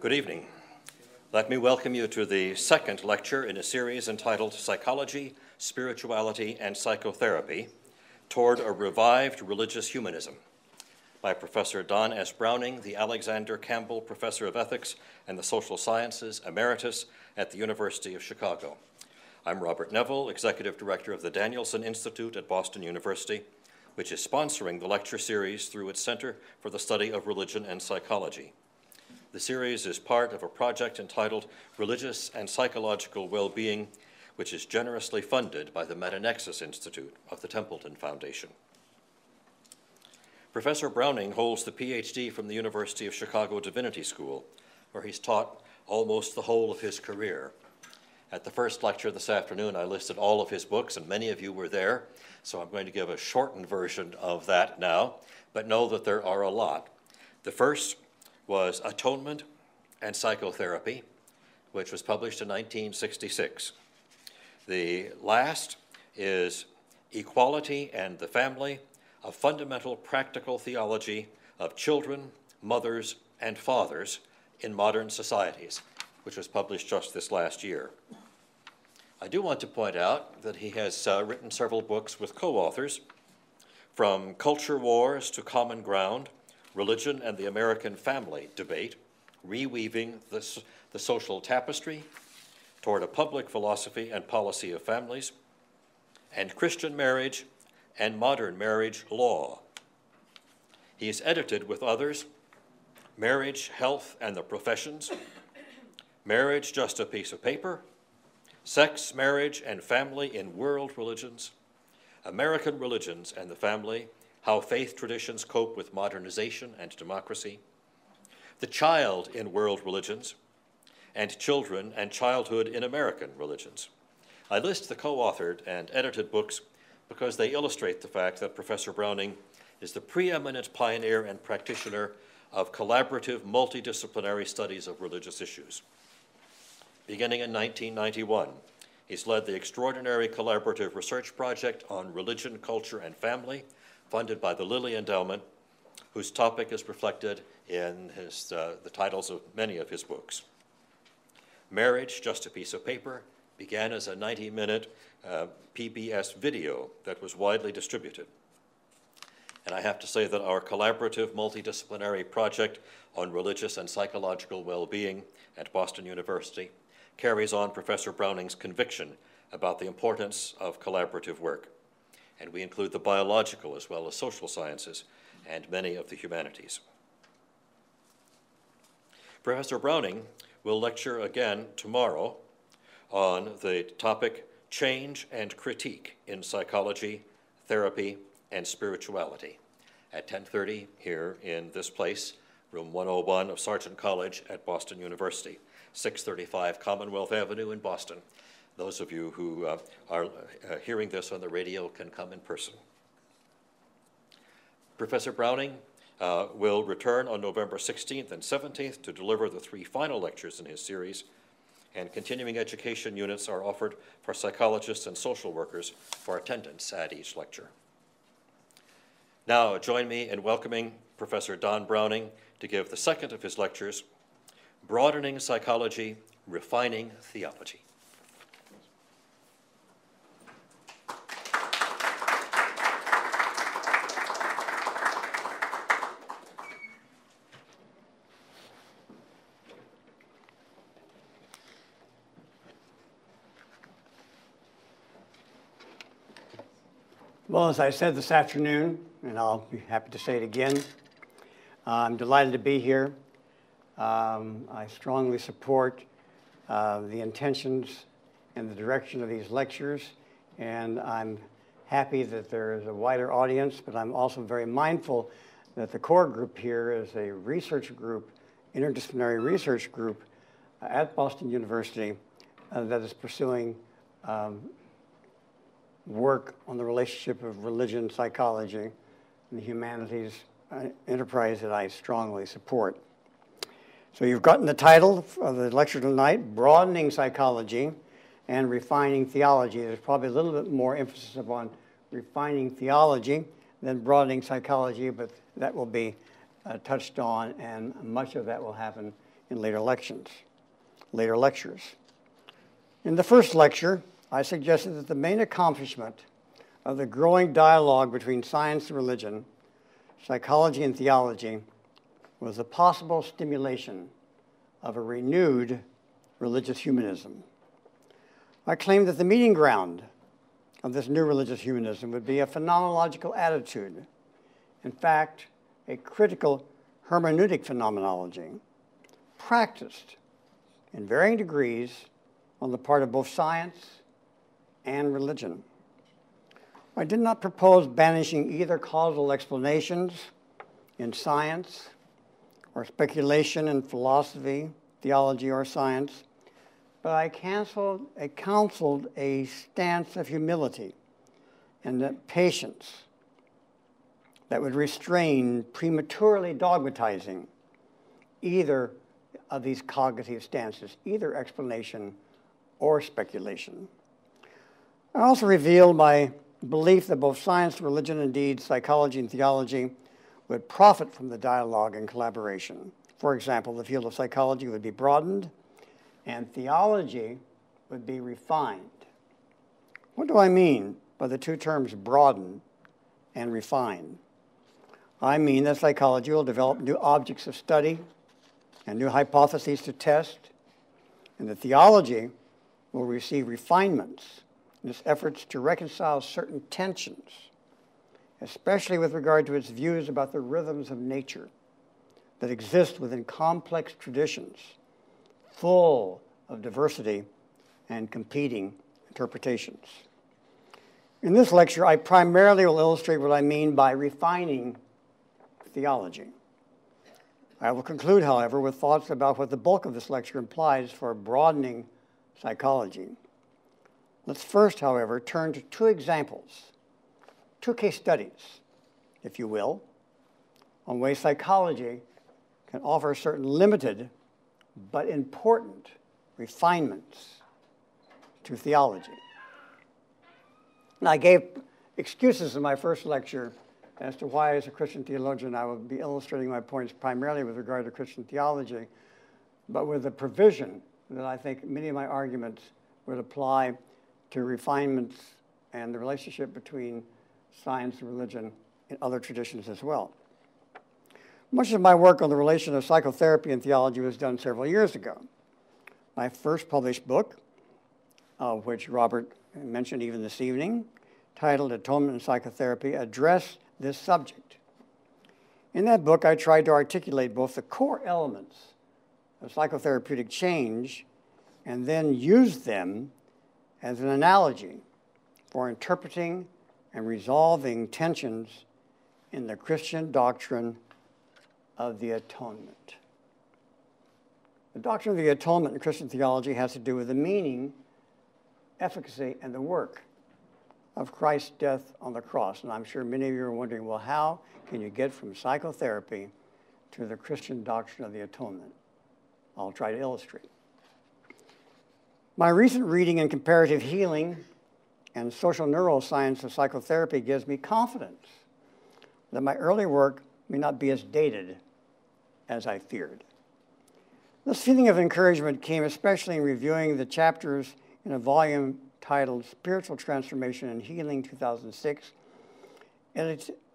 Good evening. Let me welcome you to the second lecture in a series entitled Psychology, Spirituality, and Psychotherapy Toward a Revived Religious Humanism by Professor Don S. Browning, the Alexander Campbell Professor of Ethics and the Social Sciences, Emeritus at the University of Chicago. I'm Robert Neville, Executive Director of the Danielsen Institute at Boston University, which is sponsoring the lecture series through its Center for the Study of Religion and Psychology. The series is part of a project entitled Religious and Psychological Well-Being, which is generously funded by the Neuroscience Institute of the Templeton Foundation. Professor Browning holds the PhD from the University of Chicago Divinity School, where he's taught almost the whole of his career. At the first lecture this afternoon, I listed all of his books, and many of you were there, so I'm going to give a shortened version of that now, but know that there are a lot. The first was Atonement and Psychotherapy, which was published in 1966. The last is Equality and the Family, a fundamental practical theology of children, mothers, and fathers in modern societies, which was published just this last year. I do want to point out that he has written several books with co-authors, from Culture Wars to Common Ground, Religion and the American Family Debate, Reweaving the Social Tapestry Toward a Public Philosophy and Policy of Families, and Christian Marriage and Modern Marriage Law. He has edited with others Marriage, Health, and the Professions, Marriage, Just a Piece of Paper, Sex, Marriage, and Family in World Religions, American Religions and the Family, How Faith Traditions Cope with Modernization and Democracy, The Child in World Religions, and Children and Childhood in American Religions. I list the co-authored and edited books because they illustrate the fact that Professor Browning is the preeminent pioneer and practitioner of collaborative multidisciplinary studies of religious issues. Beginning in 1991, he's led the extraordinary collaborative research project on religion, culture, and family, funded by the Lilly Endowment, whose topic is reflected in the titles of many of his books. Marriage, Just a Piece of Paper, began as a 90-minute PBS video that was widely distributed. And I have to say that our collaborative multidisciplinary project on religious and psychological well-being at Boston University carries on Professor Browning's conviction about the importance of collaborative work. And we include the biological as well as social sciences and many of the humanities. Professor Browning will lecture again tomorrow on the topic Change and Critique in Psychology, Therapy, and Spirituality at 10:30 here in this place, room 101 of Sargent College at Boston University, 635 Commonwealth Avenue in Boston. Those of you who are hearing this on the radio can come in person. Professor Browning will return on November 16th and 17th to deliver the 3 final lectures in his series, and continuing education units are offered for psychologists and social workers for attendance at each lecture. Now join me in welcoming Professor Don Browning to give the second of his lectures, Broadening Psychology, Refining Theology. Well, as I said this afternoon, and I'll be happy to say it again, I'm delighted to be here. I strongly support the intentions and the direction of these lectures, and I'm happy that there is a wider audience, but I'm also very mindful that the core group here is a research group, interdisciplinary research group at Boston University that is pursuing work on the relationship of religion, psychology, and the humanities enterprise that I strongly support. So you've gotten the title of the lecture tonight, Broadening Psychology and Refining Theology. There's probably a little bit more emphasis upon refining theology than broadening psychology, but that will be touched on, and much of that will happen in later lectures. In the first lecture, I suggested that the main accomplishment of the growing dialogue between science and religion, psychology and theology, was the possible stimulation of a renewed religious humanism. I claimed that the meeting ground of this new religious humanism would be a phenomenological attitude, in fact, a critical hermeneutic phenomenology, practiced in varying degrees on the part of both science and religion. I did not propose banishing either causal explanations in science or speculation in philosophy, theology, or science, but I counseled a stance of humility and patience that would restrain prematurely dogmatizing either of these cognitive stances, either explanation or speculation. I also revealed my belief that both science, religion, indeed psychology and theology would profit from the dialogue and collaboration. For example, the field of psychology would be broadened and theology would be refined. What do I mean by the two terms broaden and refine? I mean that psychology will develop new objects of study and new hypotheses to test, and that theology will receive refinements in its efforts to reconcile certain tensions, especially with regard to its views about the rhythms of nature that exist within complex traditions, full of diversity and competing interpretations. In this lecture, I primarily will illustrate what I mean by refining theology. I will conclude, however, with thoughts about what the bulk of this lecture implies for broadening psychology. Let's first, however, turn to two examples, two case studies, if you will, on ways psychology can offer certain limited but important refinements to theology. And I gave excuses in my first lecture as to why, as a Christian theologian, I will be illustrating my points primarily with regard to Christian theology, but with the provision that I think many of my arguments would apply to refinements and the relationship between science and religion in other traditions as well. Much of my work on the relation of psychotherapy and theology was done several years ago. My first published book, which Robert mentioned even this evening, titled Atonement and Psychotherapy, addressed this subject. In that book, I tried to articulate both the core elements of psychotherapeutic change and then used them as an analogy for interpreting and resolving tensions in the Christian doctrine of the atonement. The doctrine of the atonement in Christian theology has to do with the meaning, efficacy, and the work of Christ's death on the cross. And I'm sure many of you are wondering, well, how can you get from psychotherapy to the Christian doctrine of the atonement? I'll try to illustrate. My recent reading in comparative healing and social neuroscience of psychotherapy gives me confidence that my early work may not be as dated as I feared. This feeling of encouragement came especially in reviewing the chapters in a volume titled Spiritual Transformation and Healing 2006,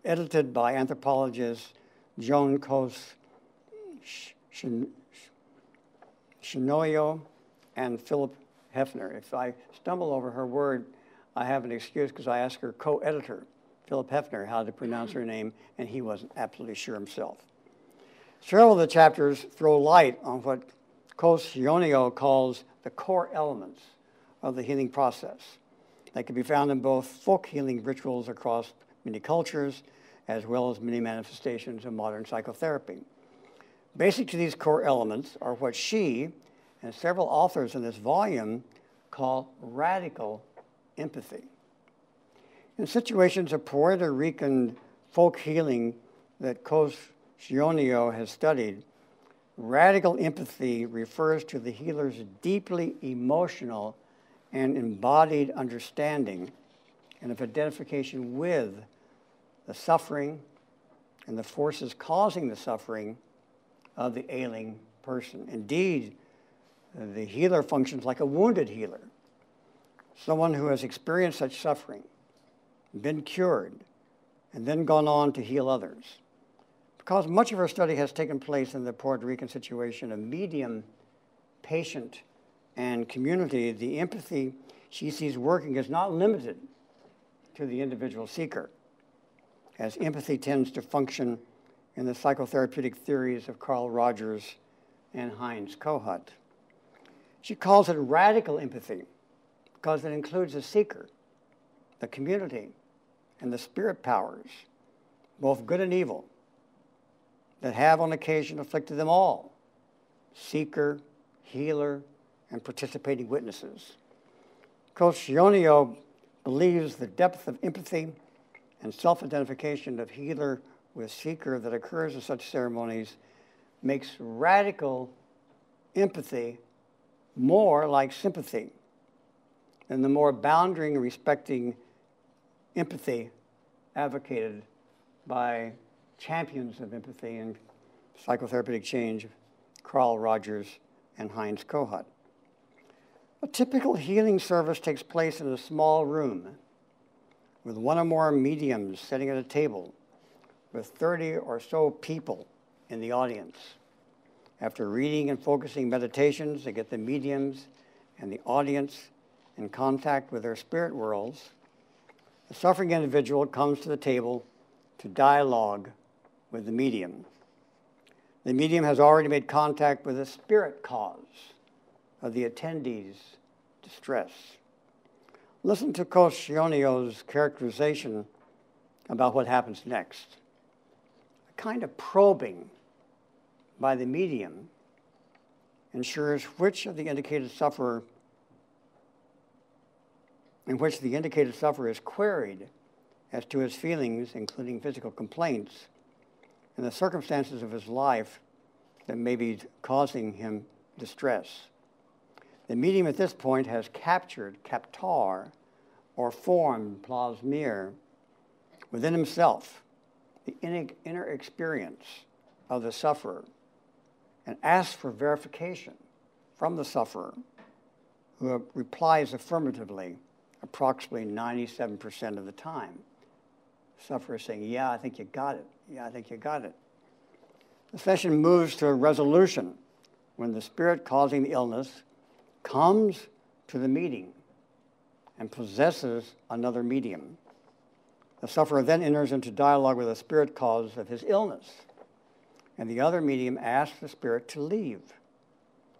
edited by anthropologists Joan Coase-Shinoyo and Philip Hefner. If I stumble over her word, I have an excuse because I asked her co-editor, Philip Hefner, how to pronounce her name, and he wasn't absolutely sure himself. Several of the chapters throw light on what Coase-Shinoyo calls the core elements of the healing process. They can be found in both folk healing rituals across many cultures, as well as many manifestations of modern psychotherapy. Basic to these core elements are what she and several authors in this volume call radical empathy. In situations of Puerto Rican folk healing that Coase-Shinoyo has studied, radical empathy refers to the healer's deeply emotional and embodied understanding and of identification with the suffering and the forces causing the suffering of the ailing person. Indeed, the healer functions like a wounded healer, someone who has experienced such suffering, been cured, and then gone on to heal others. Because much of her study has taken place in the Puerto Rican situation of medium, patient, and community, the empathy she sees working is not limited to the individual seeker, as empathy tends to function in the psychotherapeutic theories of Carl Rogers and Heinz Kohut. She calls it radical empathy because it includes the seeker, the community, and the spirit powers, both good and evil, that have on occasion afflicted them all, seeker, healer, and participating witnesses. Coscionio believes the depth of empathy and self-identification of healer with seeker that occurs in such ceremonies makes radical empathy more like sympathy than the more boundary and respecting empathy advocated by champions of empathy and psychotherapeutic change, Carl Rogers and Heinz Kohut. A typical healing service takes place in a small room with one or more mediums sitting at a table with 30 or so people in the audience. After reading and focusing meditations to get the mediums and the audience in contact with their spirit worlds, the suffering individual comes to the table to dialogue with the medium. The medium has already made contact with the spirit cause of the attendee's distress. Listen to Coscionio's characterization about what happens next. A kind of probing by the medium ensures which the indicated sufferer is queried as to his feelings, including physical complaints, and the circumstances of his life that may be causing him distress. The medium at this point has captar, or formed, plasmir, within himself the inner experience of the sufferer and asks for verification from the sufferer, who replies affirmatively approximately 97% of the time. The sufferer is saying, yeah, I think you got it. Yeah, I think you got it. The session moves to a resolution when the spirit causing the illness comes to the meeting and possesses another medium. The sufferer then enters into dialogue with the spirit cause of his illness, and the other medium asks the spirit to leave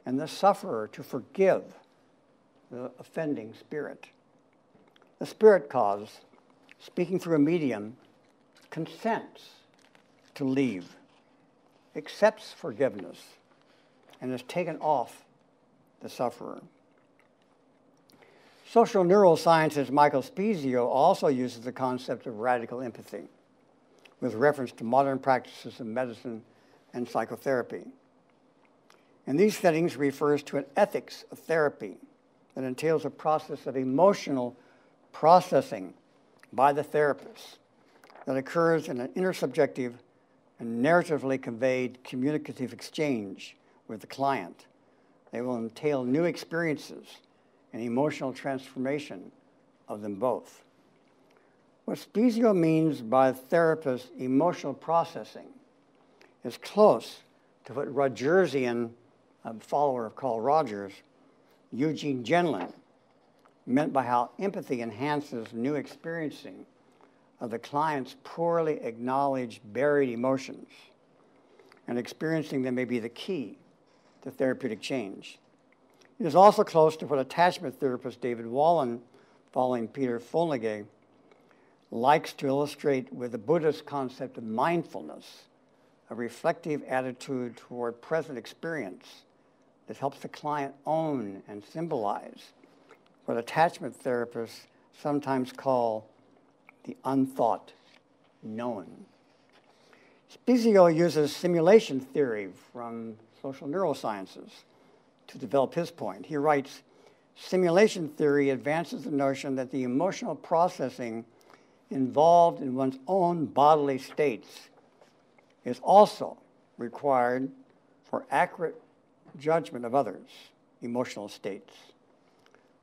and the sufferer to forgive the offending spirit. The spirit cause, speaking through a medium, consents to leave, accepts forgiveness, and is taken off the sufferer. Social neuroscientist Michael Spezio also uses the concept of radical empathy with reference to modern practices of medicine and psychotherapy. In these settings, he refers to an ethics of therapy that entails a process of emotional processing by the therapist that occurs in an intersubjective and narratively conveyed communicative exchange with the client. They will entail new experiences and emotional transformation of them both. What Spezio means by therapist emotional processing is close to what Rogersian, a follower of Carl Rogers, Eugene Genlin, meant by how empathy enhances new experiencing of the client's poorly acknowledged buried emotions, and experiencing them may be the key to therapeutic change. It is also close to what attachment therapist David Wallen, following Peter Follege, likes to illustrate with the Buddhist concept of mindfulness, a reflective attitude toward present experience that helps the client own and symbolize what attachment therapists sometimes call the unthought known. Spezio uses simulation theory from social neurosciences to develop his point. He writes, simulation theory advances the notion that the emotional processing involved in one's own bodily states is also required for accurate judgment of others' emotional states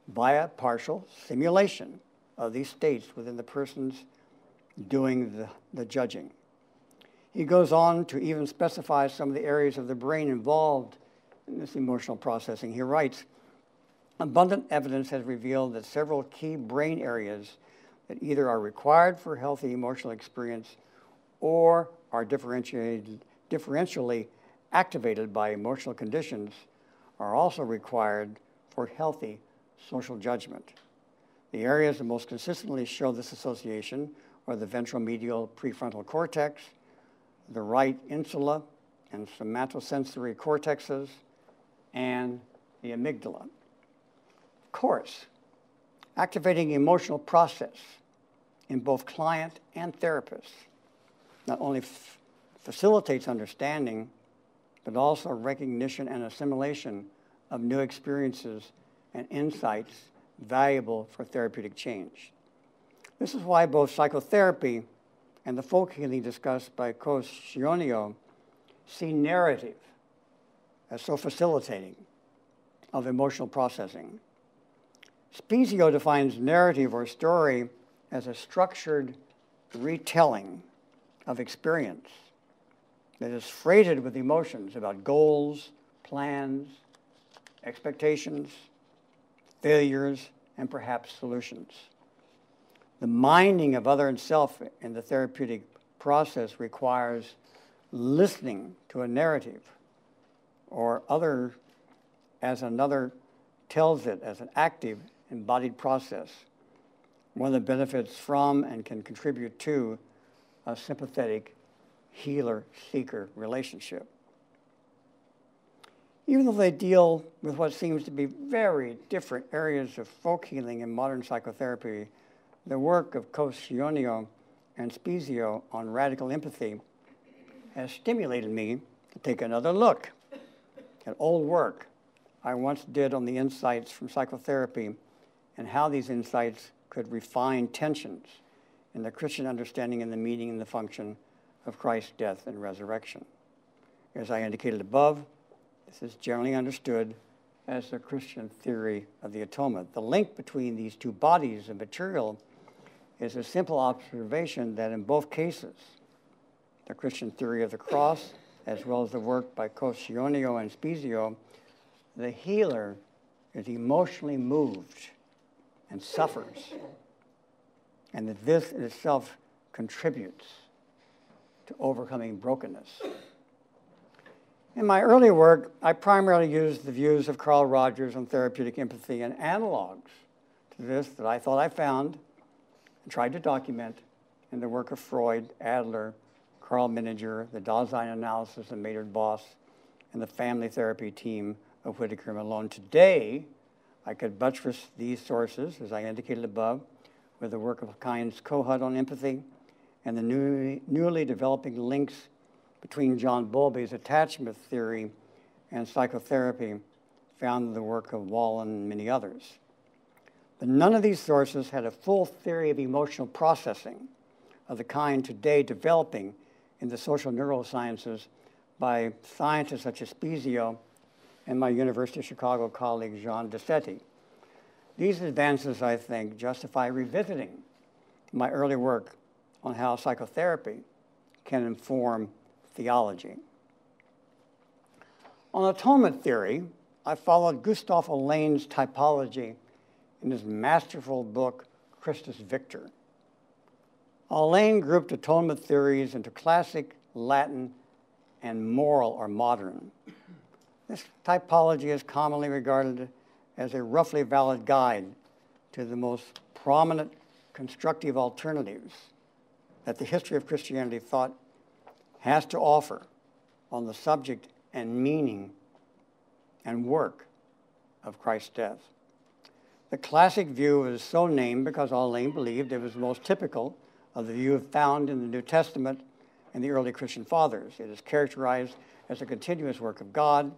via partial simulation of these states within the persons doing the judging. He goes on to even specify some of the areas of the brain involved in this emotional processing. He writes, abundant evidence has revealed that several key brain areas that either are required for healthy emotional experience or are differentially activated by emotional conditions are also required for healthy social judgment. The areas that most consistently show this association are the ventromedial prefrontal cortex, the right insula and somatosensory cortexes, and the amygdala. Of course, activating the emotional process in both client and therapist not only facilitates understanding, but also recognition and assimilation of new experiences and insights valuable for therapeutic change. This is why both psychotherapy and the folk healing discussed by Coscionio see narrative as so facilitating of emotional processing. Spezio defines narrative or story as a structured retelling of experience that is freighted with emotions about goals, plans, expectations, failures, and perhaps solutions. The minding of other and self in the therapeutic process requires listening to a narrative or other as another tells it as an active, embodied process, one that benefits from and can contribute to a sympathetic healer-seeker relationship. Even though they deal with what seems to be very different areas of folk healing and modern psychotherapy, the work of Coscionio and Spezio on radical empathy has stimulated me to take another look at old work I once did on the insights from psychotherapy and how these insights could refine tensions in the Christian understanding and the meaning and the function of Christ's death and resurrection. As I indicated above, this is generally understood as the Christian theory of the atonement. The link between these two bodies of material is a simple observation that in both cases, the Christian theory of the cross, as well as the work by Coscionio and Spezio, the healer is emotionally moved and suffers, and that this in itself contributes to overcoming brokenness. In my early work, I primarily used the views of Carl Rogers on therapeutic empathy and analogs to this that I thought I found and tried to document in the work of Freud, Adler, Carl Menninger, the Dasein analysis of Maynard Voss, and the family therapy team of Whitaker and Malone. Today, I could buttress these sources, as I indicated above, with the work of Heinz Kohut on empathy and the newly developing links between John Bowlby's attachment theory and psychotherapy found in the work of Wallen and many others. But none of these sources had a full theory of emotional processing of the kind today developing in the social neurosciences by scientists such as Spezio and my University of Chicago colleague Jean Dessetti. These advances, I think, justify revisiting my early work on how psychotherapy can inform theology. On atonement theory, I followed Gustave Alain's typology in his masterful book, Christus Victor. Alain grouped atonement theories into classic, Latin, and moral or modern. This typology is commonly regarded as a roughly valid guide to the most prominent constructive alternatives that the history of Christianity thought has to offer on the subject and meaning and work of Christ's death. The classic view is so named because Alain believed it was the most typical of the view found in the New Testament and the early Christian fathers. It is characterized as a continuous work of God,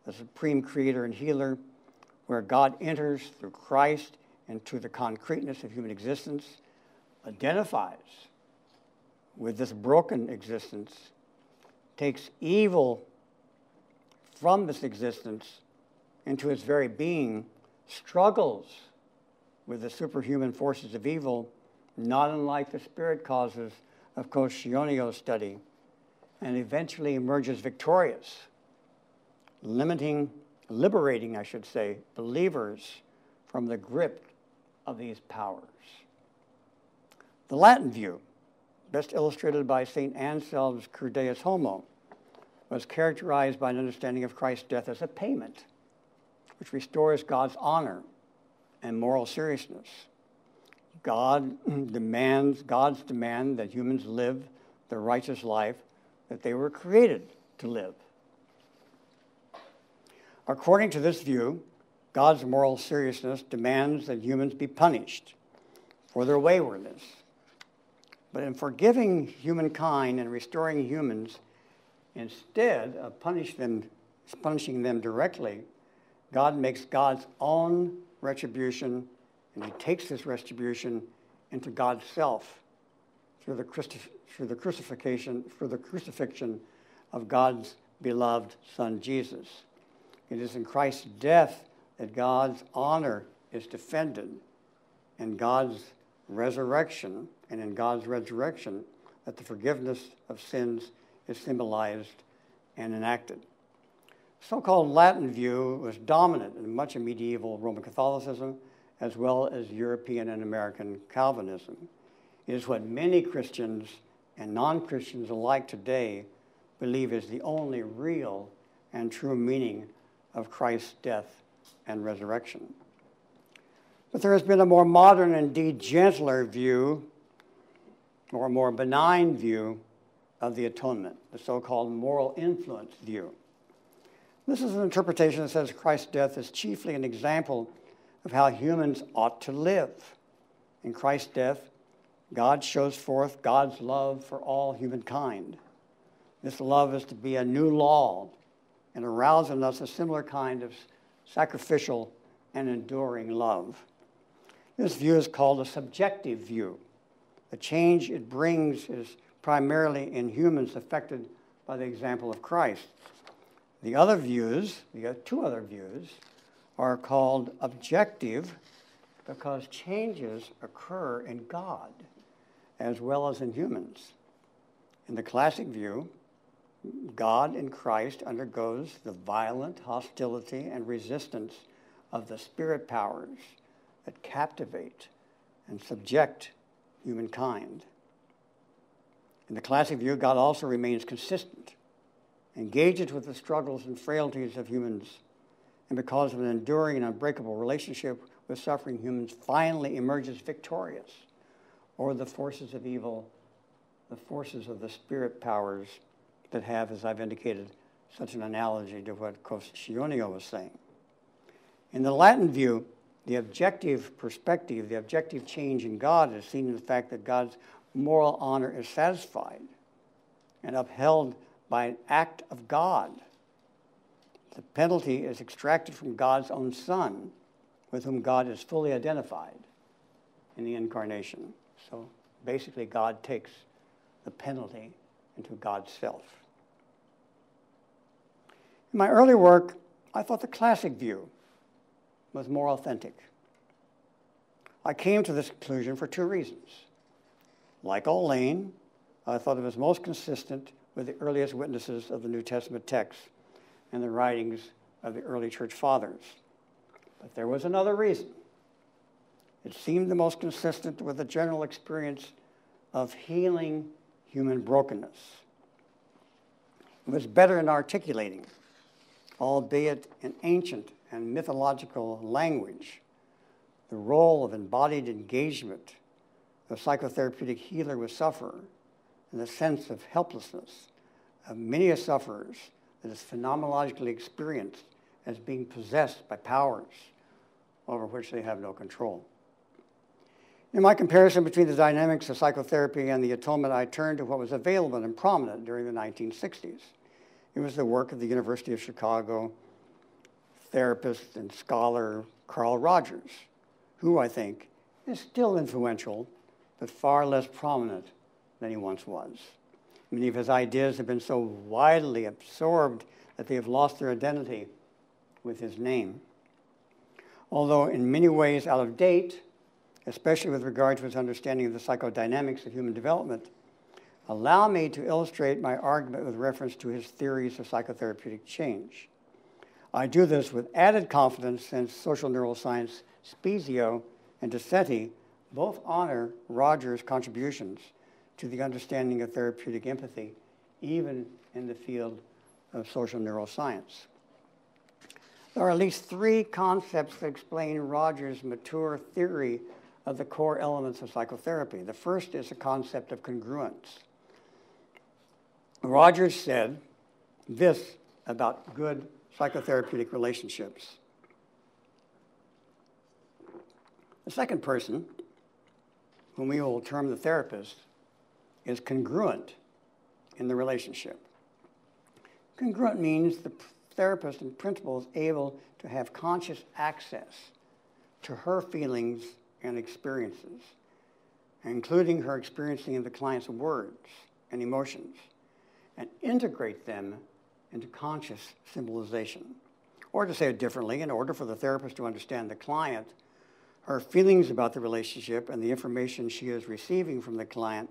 the supreme creator and healer, where God enters through Christ into the concreteness of human existence, identifies with this broken existence, takes evil from this existence into its very being, struggles with the superhuman forces of evil, not unlike the spirit causes of Coscionio's study, and eventually emerges victorious, liberating, believers from the grip of these powers. The Latin view, best illustrated by St. Anselm's Cur Deus Homo, was characterized by an understanding of Christ's death as a payment, which restores God's honor and moral seriousness. God's demand that humans live the righteous life that they were created to live. According to this view, God's moral seriousness demands that humans be punished for their waywardness. But in forgiving humankind and restoring humans, instead of punishing them directly, God makes God's own retribution, and he takes this retribution into God's self through the crucifixion of God's beloved Son, Jesus. It is in Christ's death that God's honor is defended, and God's resurrection, that the forgiveness of sins is symbolized and enacted. The so-called Latin view was dominant in much of medieval Roman Catholicism, as well as European and American Calvinism. It is what many Christians and non-Christians alike today believe is the only real and true meaning of Christ's death and resurrection. But there has been a more modern, indeed gentler view, or a more benign view of the atonement, the so-called moral influence view. This is an interpretation that says Christ's death is chiefly an example of how humans ought to live. In Christ's death, God shows forth God's love for all humankind. This love is to be a new law and arouse in us a similar kind of sacrificial and enduring love. This view is called a subjective view. The change it brings is primarily in humans affected by the example of Christ. The two other views, are called objective because changes occur in God as well as in humans. In the classic view, God in Christ undergoes the violent hostility and resistance of the spirit powers that captivate and subject humankind. In the classic view, God also remains consistent, engages with the struggles and frailties of humans, and because of an enduring and unbreakable relationship with suffering humans, finally emerges victorious over the forces of evil, the forces of the spirit powers that have, as I've indicated, such an analogy to what Coscionio was saying. In the Latin view, the objective perspective, the objective change in God is seen in the fact that God's moral honor is satisfied and upheld by an act of God. The penalty is extracted from God's own Son, with whom God is fully identified in the incarnation. So basically, God takes the penalty into God's self. In my early work, I thought the classic view was more authentic. I came to this conclusion for two reasons. Like Lane, I thought it was most consistent with the earliest witnesses of the New Testament text and the writings of the early church fathers. But there was another reason. It seemed the most consistent with the general experience of healing human brokenness. It was better in articulating, albeit in ancient and mythological language, the role of embodied engagement, the psychotherapeutic healer with sufferer, and the sense of helplessness of many sufferers that is phenomenologically experienced as being possessed by powers over which they have no control. In my comparison between the dynamics of psychotherapy and the atonement, I turned to what was available and prominent during the 1960s. It was the work of the University of Chicago therapist and scholar Carl Rogers, who I think is still influential, but far less prominent than he once was. Many of his ideas have been so widely absorbed that they have lost their identity with his name. Although in many ways out of date, especially with regard to his understanding of the psychodynamics of human development, allow me to illustrate my argument with reference to his theories of psychotherapeutic change. I do this with added confidence since social neuroscience Spezio and Diceti both honor Rogers' contributions to the understanding of therapeutic empathy, even in the field of social neuroscience. There are at least three concepts that explain Rogers' mature theory of the core elements of psychotherapy. The first is the concept of congruence. Rogers said this about good psychotherapeutic relationships. The second person, whom we will term the therapist, is congruent in the relationship. Congruent means the therapist, in principle, is able to have conscious access to her feelings and experiences, including her experiencing of the client's words and emotions, and integrate them into conscious symbolization. Or to say it differently, in order for the therapist to understand the client, her feelings about the relationship and the information she is receiving from the client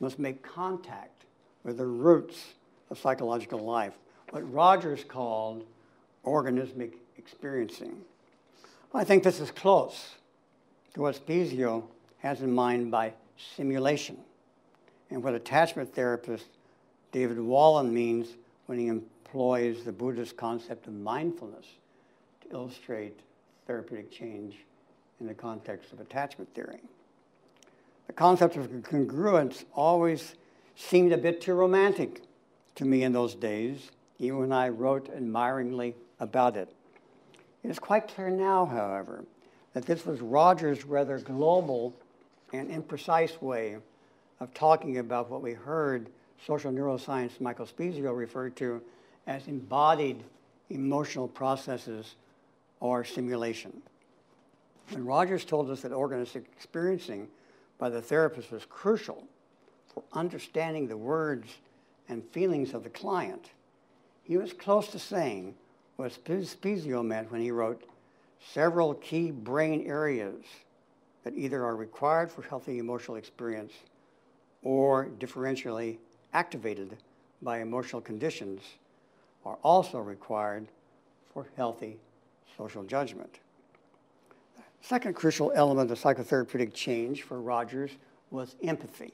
must make contact with the roots of psychological life, what Rogers called organismic experiencing. I think this is close to what Spezio has in mind by simulation, and what attachment therapist David Wallen means when he employs the Buddhist concept of mindfulness to illustrate therapeutic change in the context of attachment theory. The concept of congruence always seemed a bit too romantic to me in those days, even when I wrote admiringly about it. It is quite clear now, however, that this was Rogers' rather global and imprecise way of talking about what we heard social neuroscience Michael Spezio referred to as embodied emotional processes or simulation. When Rogers told us that organistic experiencing by the therapist was crucial for understanding the words and feelings of the client, he was close to saying what Spezio meant when he wrote, several key brain areas that either are required for healthy emotional experience or differentially activated by emotional conditions are also required for healthy social judgment. The second crucial element of psychotherapeutic change for Rogers was empathy.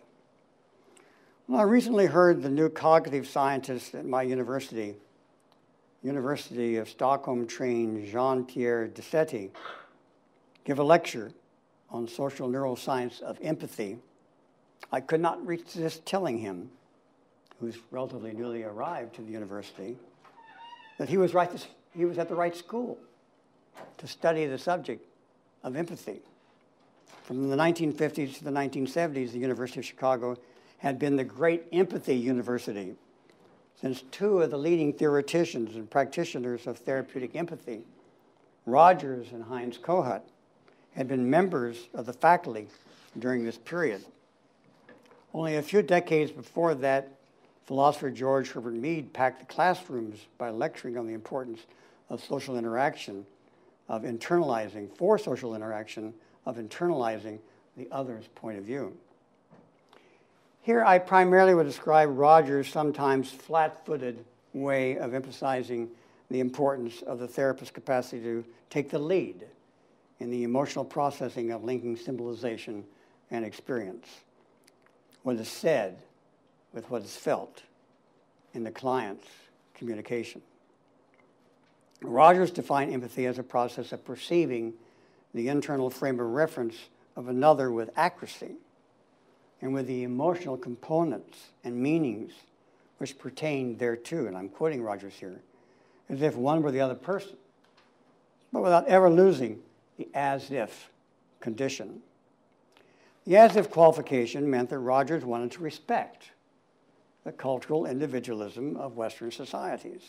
Well, I recently heard the new cognitive scientist at my University of Stockholm-trained Jean-Pierre Diceti, give a lecture on social neuroscience of empathy. I could not resist telling him, who's relatively newly arrived to the university, that he was at the right school to study the subject of empathy. From the 1950s to the 1970s, the University of Chicago had been the great empathy university, since two of the leading theoreticians and practitioners of therapeutic empathy, Rogers and Heinz Kohut, had been members of the faculty during this period. Only a few decades before that, philosopher George Herbert Mead packed the classrooms by lecturing on the importance of social interaction, of internalizing the other's point of view. Here I primarily would describe Rogers' sometimes flat-footed way of emphasizing the importance of the therapist's capacity to take the lead in the emotional processing of linking symbolization and experience. What is said with what is felt in the client's communication. Rogers defined empathy as a process of perceiving the internal frame of reference of another with accuracy and with the emotional components and meanings which pertain thereto, and I'm quoting Rogers here, as if one were the other person, but without ever losing the as-if condition. The as-if qualification meant that Rogers wanted to respect the cultural individualism of Western societies.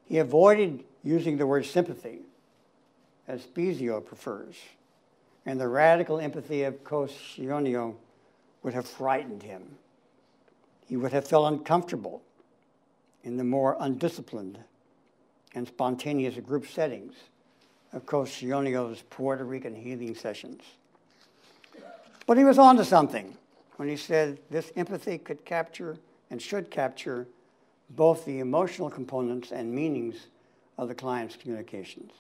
He avoided using the word sympathy, as Spezio prefers, and the radical empathy of would have frightened him. He would have felt uncomfortable in the more undisciplined and spontaneous group settings of Cocionio's Puerto Rican healing sessions. But he was onto something when he said this empathy could capture and should capture both the emotional components and meanings of the client's communications.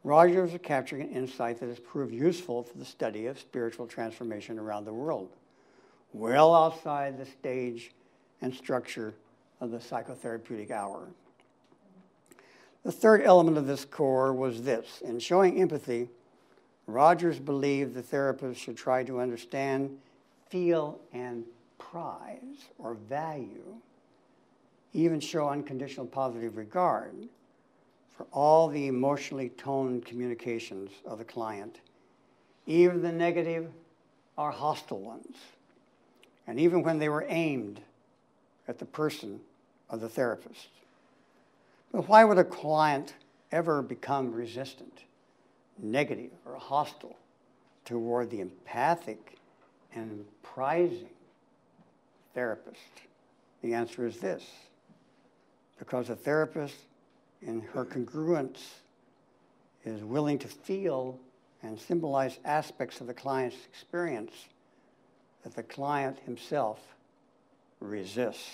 Rogers is capturing an insight that has proved useful for the study of spiritual transformation around the world, well outside the stage and structure of the psychotherapeutic hour. The third element of this core was this. In showing empathy, Rogers believed the therapist should try to understand, feel, and prize or value, even show unconditional positive regard for all the emotionally toned communications of the client, even the negative or hostile ones, and even when they were aimed at the person of the therapist. But why would a client ever become resistant, negative, or hostile toward the empathic and prizing therapist? The answer is this: because the therapist, in her congruence, is willing to feel and symbolize aspects of the client's experience that the client himself resists.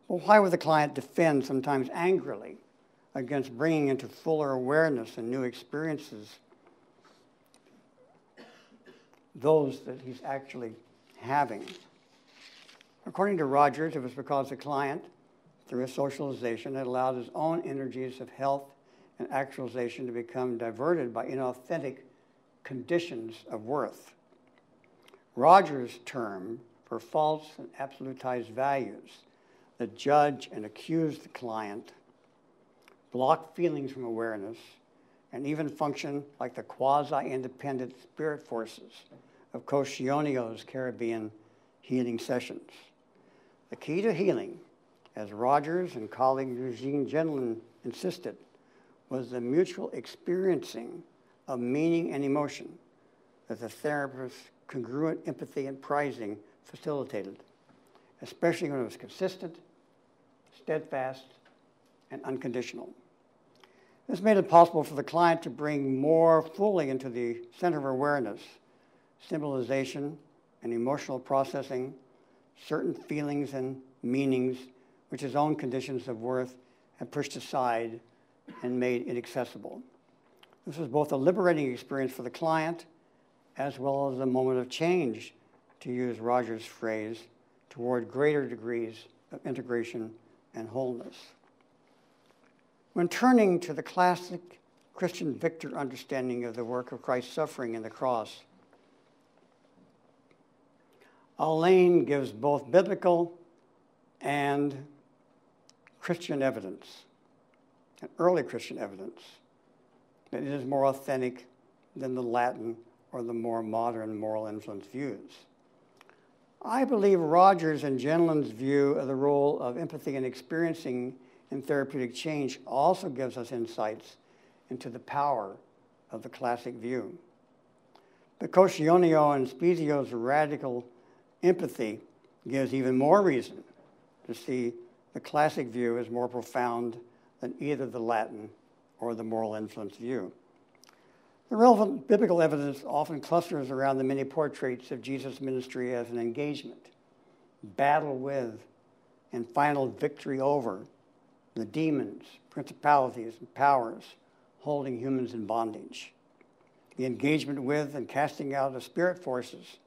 Well, why would the client defend, sometimes angrily, against bringing into fuller awareness and new experiences those that he's actually having? According to Rogers, it was because the client, through his socialization, had allowed his own energies of health and actualization to become diverted by inauthentic conditions of worth. Rogers' term for false and absolutized values that judge and accuse the client, block feelings from awareness, and even function like the quasi-independent spirit forces of Cocionio's Caribbean healing sessions. The key to healing, as Rogers and colleague Eugene Gendlin insisted, was the mutual experiencing of meaning and emotion that the therapist's congruent empathy and prizing facilitated, especially when it was consistent, steadfast, and unconditional. This made it possible for the client to bring more fully into the center of awareness symbolization and emotional processing, certain feelings and meanings which his own conditions of worth had pushed aside and made inaccessible. This was both a liberating experience for the client as well as a moment of change, to use Rogers' phrase, toward greater degrees of integration and wholeness. When turning to the classic Christian Victor understanding of the work of Christ's suffering in the cross, Allain gives both biblical and Christian evidence, and early Christian evidence, that it is more authentic than the Latin or the more modern moral influence views. I believe Rogers and Gendlin's view of the role of empathy and experiencing in therapeutic change also gives us insights into the power of the classic view. But Cocionio and Spezio's radical empathy gives even more reason to see the classic view as more profound than either the Latin or the moral influence view. The relevant biblical evidence often clusters around the many portraits of Jesus' ministry as an engagement, battle with, and final victory over the demons, principalities, and powers holding humans in bondage. The engagement with and casting out of spirit forces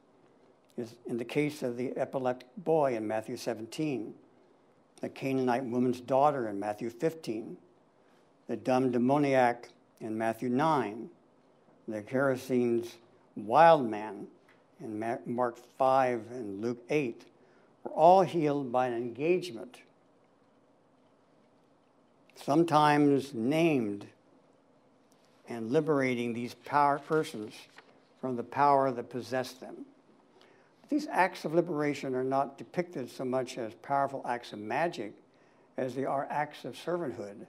is in the case of the epileptic boy in Matthew 17, the Canaanite woman's daughter in Matthew 15, the dumb demoniac in Matthew 9, the Gerasene's wild man in Mark 5 and Luke 8 were all healed by an engagement, sometimes named, and liberating these persons from the power that possessed them. These acts of liberation are not depicted so much as powerful acts of magic as they are acts of servanthood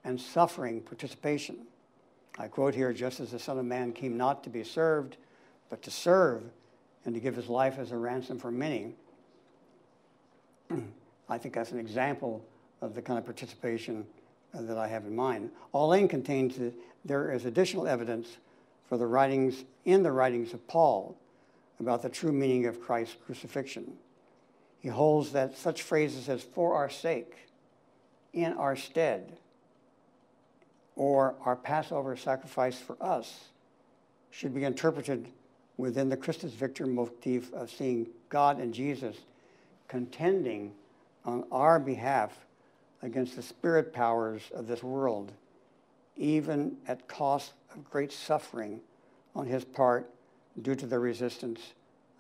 and suffering participation. I quote here, just as the Son of Man came not to be served, but to serve and to give his life as a ransom for many. I think that's an example of the kind of participation that I have in mind. All in contains that there is additional evidence for the writings of Paul about the true meaning of Christ's crucifixion. He holds that such phrases as "for our sake," "in our stead," or "our Passover sacrifice for us" should be interpreted within the Christus Victor motif of seeing God and Jesus contending on our behalf against the spirit powers of this world, even at cost of great suffering on his part due to their resistance,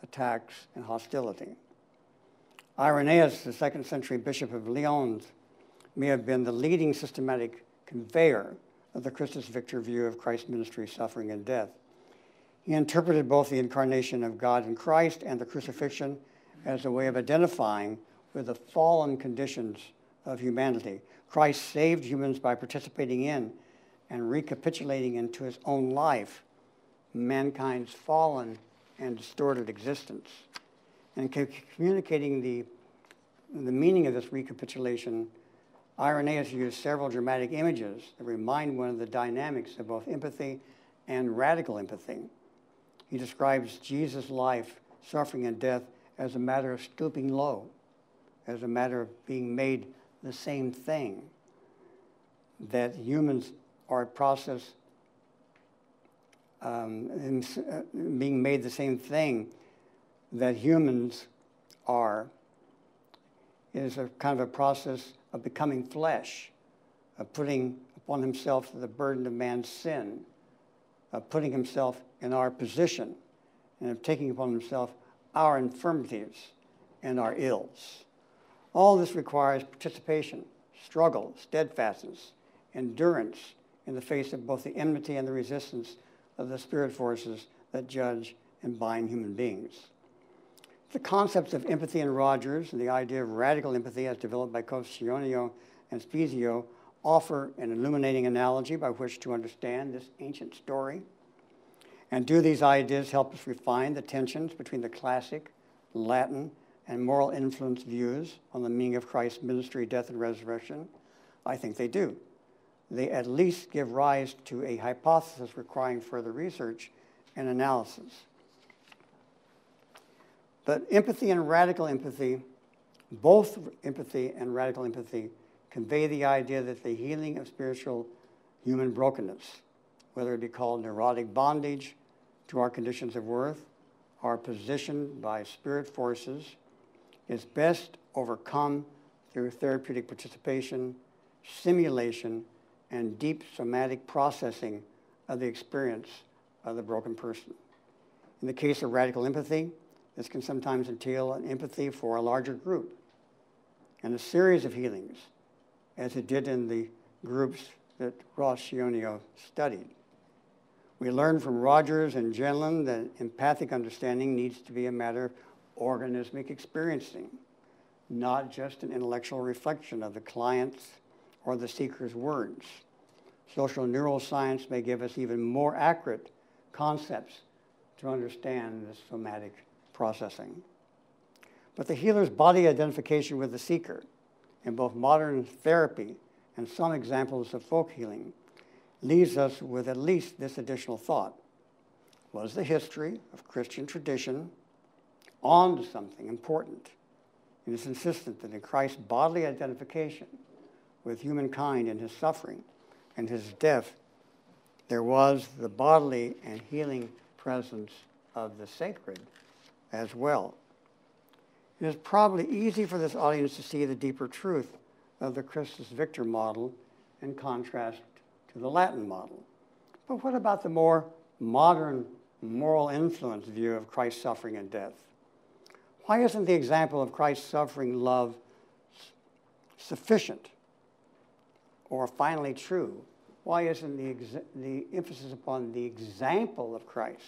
attacks, and hostility. Irenaeus, the 2nd century bishop of Lyons, may have been the leading systematic conveyor of the Christus Victor view of Christ's ministry, suffering, and death. He interpreted both the incarnation of God in Christ and the crucifixion as a way of identifying with the fallen conditions of humanity. Christ saved humans by participating in and recapitulating into his own life mankind's fallen and distorted existence. And communicating the meaning of this recapitulation, Irenaeus used several dramatic images that remind one of the dynamics of both empathy and radical empathy. He describes Jesus' life, suffering, and death as a matter of stooping low, as a matter of being made the same thing, that humans are a process being made the same thing that humans are is a kind of a process of becoming flesh, of putting upon himself the burden of man's sin, of putting himself in our position, and of taking upon himself our infirmities and our ills. All this requires participation, struggle, steadfastness, endurance in the face of both the enmity and the resistance of the spirit forces that judge and bind human beings. The concepts of empathy in Rogers and the idea of radical empathy as developed by Coscionio and Spezio offer an illuminating analogy by which to understand this ancient story. And do these ideas help us refine the tensions between the classic, Latin, and moral influence views on the meaning of Christ's ministry, death, and resurrection? I think they do. They at least give rise to a hypothesis requiring further research and analysis. But empathy and radical empathy, both empathy and radical empathy, convey the idea that the healing of spiritual human brokenness, whether it be called neurotic bondage to our conditions of worth, or positioned by spirit forces, is best overcome through therapeutic participation, simulation, and deep somatic processing of the experience of the broken person. In the case of radical empathy, this can sometimes entail an empathy for a larger group and a series of healings, as it did in the groups that Coscionio studied. We learned from Rogers and Jenlin that empathic understanding needs to be a matter of organismic experiencing, not just an intellectual reflection of the client's or the seeker's words. Social neuroscience may give us even more accurate concepts to understand this somatic processing. But the healer's body identification with the seeker in both modern therapy and some examples of folk healing leaves us with at least this additional thought. Was the history of Christian tradition on to something important? It is insistent that in Christ's bodily identification with humankind in his suffering and his death, there was the bodily and healing presence of the sacred as well. It is probably easy for this audience to see the deeper truth of the Christus Victor model in contrast to the Latin model. But what about the more modern moral influence view of Christ's suffering and death? Why isn't the example of Christ's suffering love sufficient or finally true? Why isn't the emphasis upon the example of Christ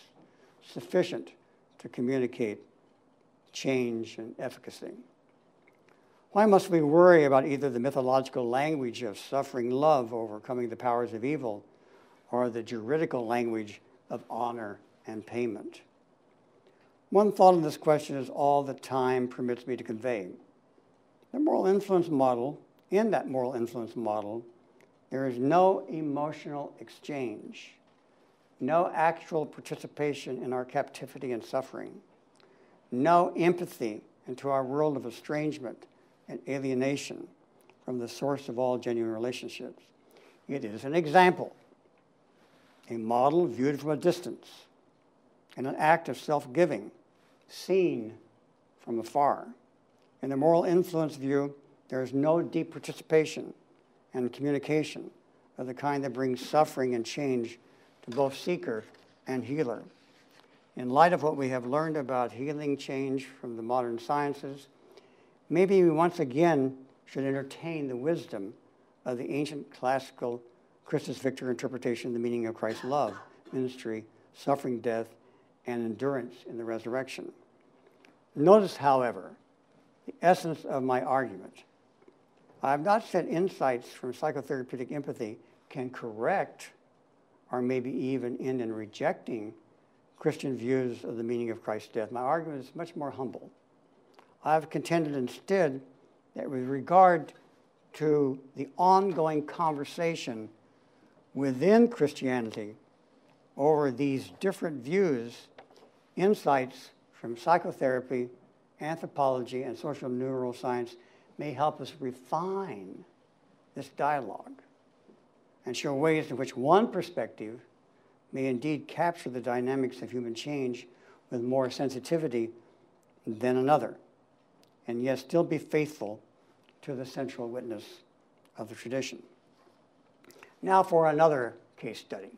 sufficient to communicate change and efficacy? Why must we worry about either the mythological language of suffering love overcoming the powers of evil or the juridical language of honor and payment? One thought on this question is all that time permits me to convey. The moral influence model in that moral influence model, there is no emotional exchange, no actual participation in our captivity and suffering, no empathy into our world of estrangement and alienation from the source of all genuine relationships. It is an example, a model viewed from a distance, and an act of self-giving, seen from afar. In the moral influence view, there is no deep participation and communication of the kind that brings suffering and change to both seeker and healer. In light of what we have learned about healing change from the modern sciences, maybe we once again should entertain the wisdom of the ancient classical Christus Victor interpretation of the meaning of Christ's love, ministry, suffering, death, and endurance in the resurrection. Notice, however, the essence of my argument. I have not said insights from psychotherapeutic empathy can correct or maybe even end in rejecting Christian views of the meaning of Christ's death. My argument is much more humble. I have contended instead that with regard to the ongoing conversation within Christianity over these different views, insights from psychotherapy, anthropology, and social neuroscience may help us refine this dialogue and show ways in which one perspective may indeed capture the dynamics of human change with more sensitivity than another, and yet still be faithful to the central witness of the tradition. Now for another case study.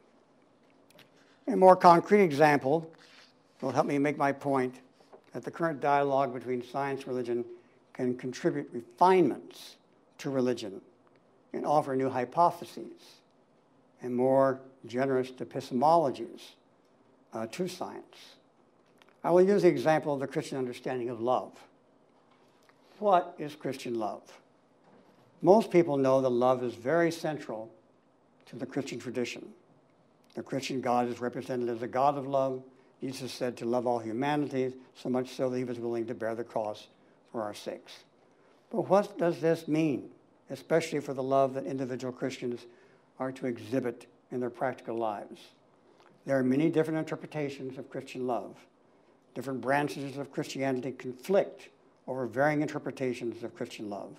A more concrete example will help me make my point that the current dialogue between science and religion can contribute refinements to religion and offer new hypotheses and more generous epistemologies to science. I will use the example of the Christian understanding of love. What is Christian love? Most people know that love is very central to the Christian tradition. The Christian God is represented as a God of love. Jesus said to love all humanity, so much so that he was willing to bear the cross for our sakes. But what does this mean, especially for the love that individual Christians are to exhibit in their practical lives? There are many different interpretations of Christian love. Different branches of Christianity conflict over varying interpretations of Christian love.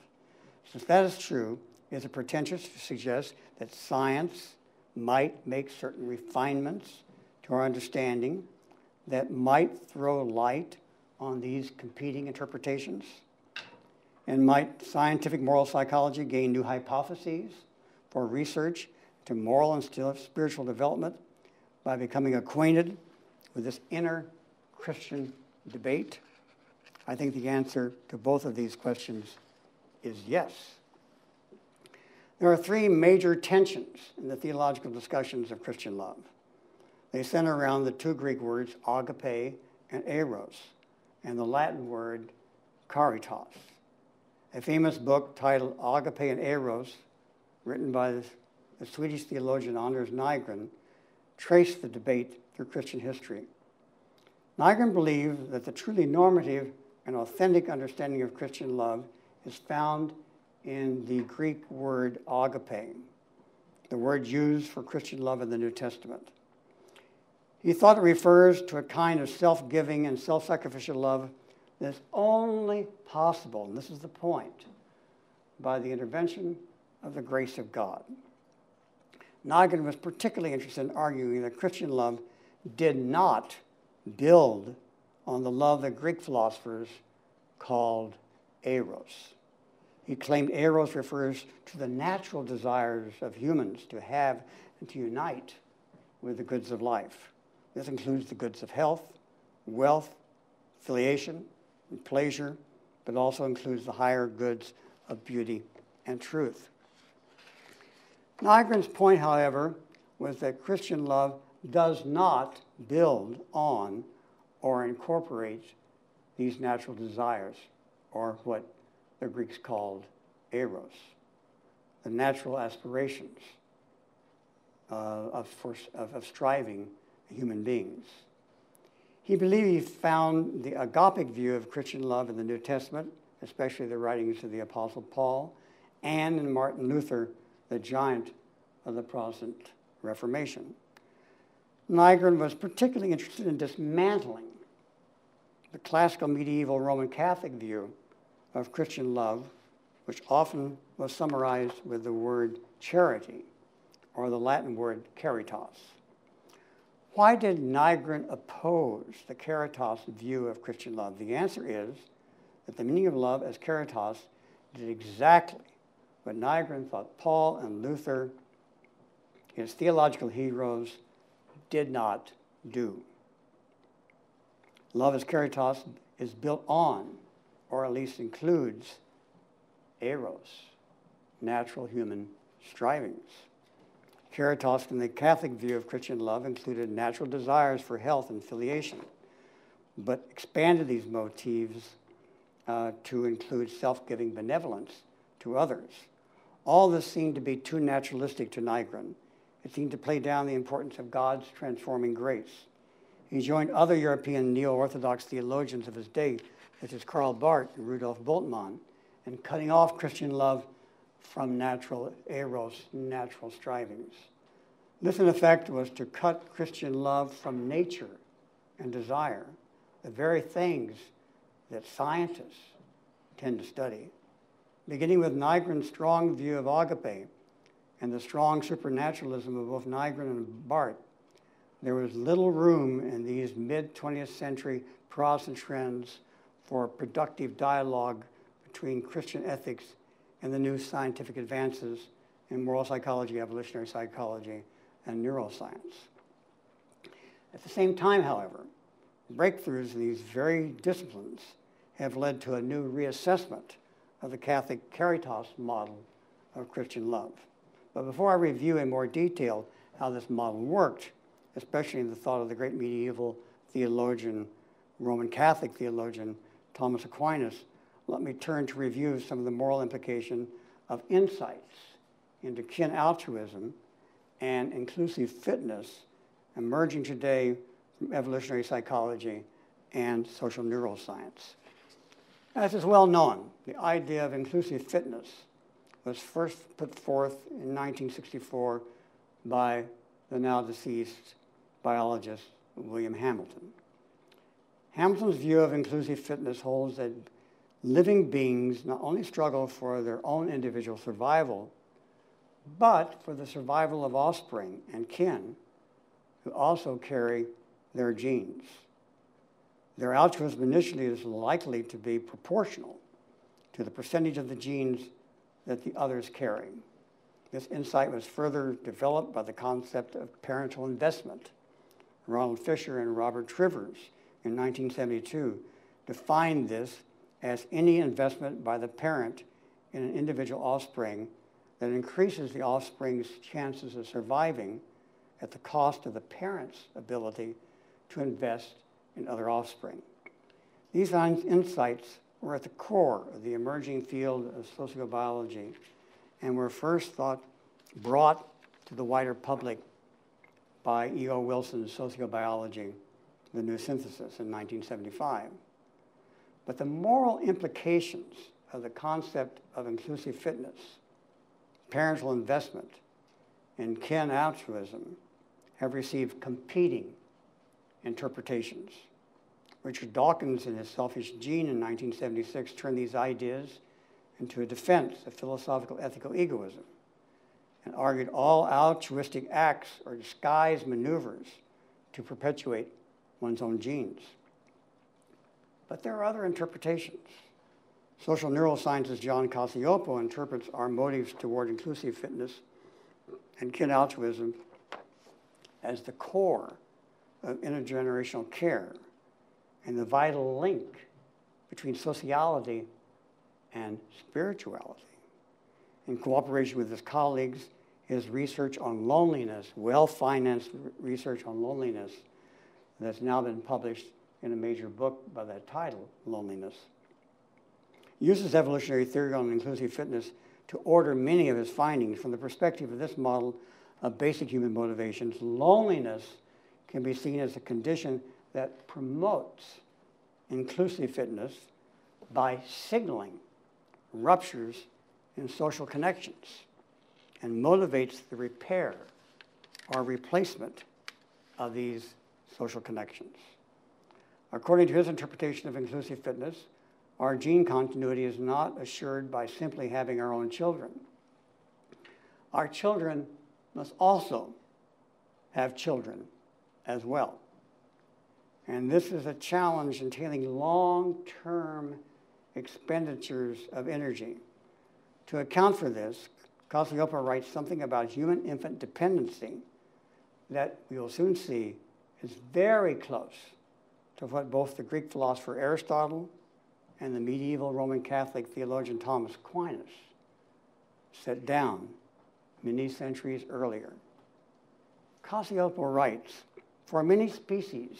Since that is true, is it pretentious to suggest that science might make certain refinements to our understanding that might throw light on these competing interpretations? And might scientific moral psychology gain new hypotheses for research to moral and spiritual development by becoming acquainted with this inner Christian debate? I think the answer to both of these questions is yes. There are three major tensions in the theological discussions of Christian love. They center around the two Greek words, agape and eros, and the Latin word caritas. A famous book titled Agape and Eros, written by the Swedish theologian Anders Nygren, traced the debate through Christian history. Nygren believed that the truly normative and authentic understanding of Christian love is found in the Greek word agape, the word used for Christian love in the New Testament. He thought it refers to a kind of self-giving and self-sacrificial love that is only possible, and this is the point, by the intervention of the grace of God. Nygren was particularly interested in arguing that Christian love did not build on the love that Greek philosophers called eros. He claimed eros refers to the natural desires of humans to have and to unite with the goods of life. This includes the goods of health, wealth, affiliation, and pleasure, but also includes the higher goods of beauty and truth. Nygren's point, however, was that Christian love does not build on or incorporate these natural desires, or what the Greeks called eros, the natural aspirations of striving human beings. He believed he found the agapic view of Christian love in the New Testament, especially the writings of the Apostle Paul, and in Martin Luther, the giant of the Protestant Reformation. Nygren was particularly interested in dismantling the classical medieval Roman Catholic view of Christian love, which often was summarized with the word charity, or the Latin word caritas. Why did Nygren oppose the caritas view of Christian love? The answer is that the meaning of love as caritas did exactly what Nygren thought Paul and Luther, his theological heroes, did not do. Love as caritas is built on, or at least includes, eros, natural human strivings. Caritas in the Catholic view of Christian love included natural desires for health and filiation, but expanded these motifs to include self-giving benevolence to others. All this seemed to be too naturalistic to Nygren. It seemed to play down the importance of God's transforming grace. He joined other European neo-Orthodox theologians of his day, such as Karl Barth and Rudolf Bultmann, in cutting off Christian love from natural eros, natural strivings. This, in effect, was to cut Christian love from nature and desire, the very things that scientists tend to study. Beginning with Nygren's strong view of agape and the strong supernaturalism of both Nygren and Barth, there was little room in these mid-20th century Protestant trends for productive dialogue between Christian ethics and the new scientific advances in moral psychology, evolutionary psychology, and neuroscience. At the same time, however, breakthroughs in these very disciplines have led to a new reassessment of the Catholic caritas model of Christian love. But before I review in more detail how this model worked, especially in the thought of the great medieval theologian, Roman Catholic theologian, Thomas Aquinas, let me turn to review some of the moral implication of insights into kin altruism and inclusive fitness emerging today from evolutionary psychology and social neuroscience. As is well known, the idea of inclusive fitness was first put forth in 1964 by the now deceased biologist William Hamilton. Hamilton's view of inclusive fitness holds that living beings not only struggle for their own individual survival, but for the survival of offspring and kin who also carry their genes. Their altruism initially is likely to be proportional to the percentage of the genes that the others carry. This insight was further developed by the concept of parental investment. Ronald Fisher and Robert Trivers in 1972 defined this as any investment by the parent in an individual offspring that increases the offspring's chances of surviving at the cost of the parent's ability to invest in other offspring. These insights were at the core of the emerging field of sociobiology and were first brought to the wider public by E.O. Wilson's Sociobiology, The New Synthesis in 1975. But the moral implications of the concept of inclusive fitness, parental investment, and kin altruism have received competing interpretations. Richard Dawkins, in his Selfish Gene in 1976, turned these ideas into a defense of philosophical ethical egoism and argued all altruistic acts are disguised maneuvers to perpetuate one's own genes. But there are other interpretations. Social neuroscientist John Cacioppo interprets our motives toward inclusive fitness and kin altruism as the core of intergenerational care and the vital link between sociality and spirituality. In cooperation with his colleagues, his research on loneliness, well-financed research on loneliness, that's now been published in a major book by that title, Loneliness, uses evolutionary theory on inclusive fitness to order many of his findings from the perspective of this model of basic human motivations. Loneliness can be seen as a condition that promotes inclusive fitness by signaling ruptures in social connections and motivates the repair or replacement of these social connections. According to his interpretation of inclusive fitness, our gene continuity is not assured by simply having our own children. Our children must also have children as well. And this is a challenge entailing long-term expenditures of energy. To account for this, Cacioppo writes something about human infant dependency that we will soon see is very close to what both the Greek philosopher Aristotle and the medieval Roman Catholic theologian Thomas Aquinas set down many centuries earlier. Cacioppo writes, for many species,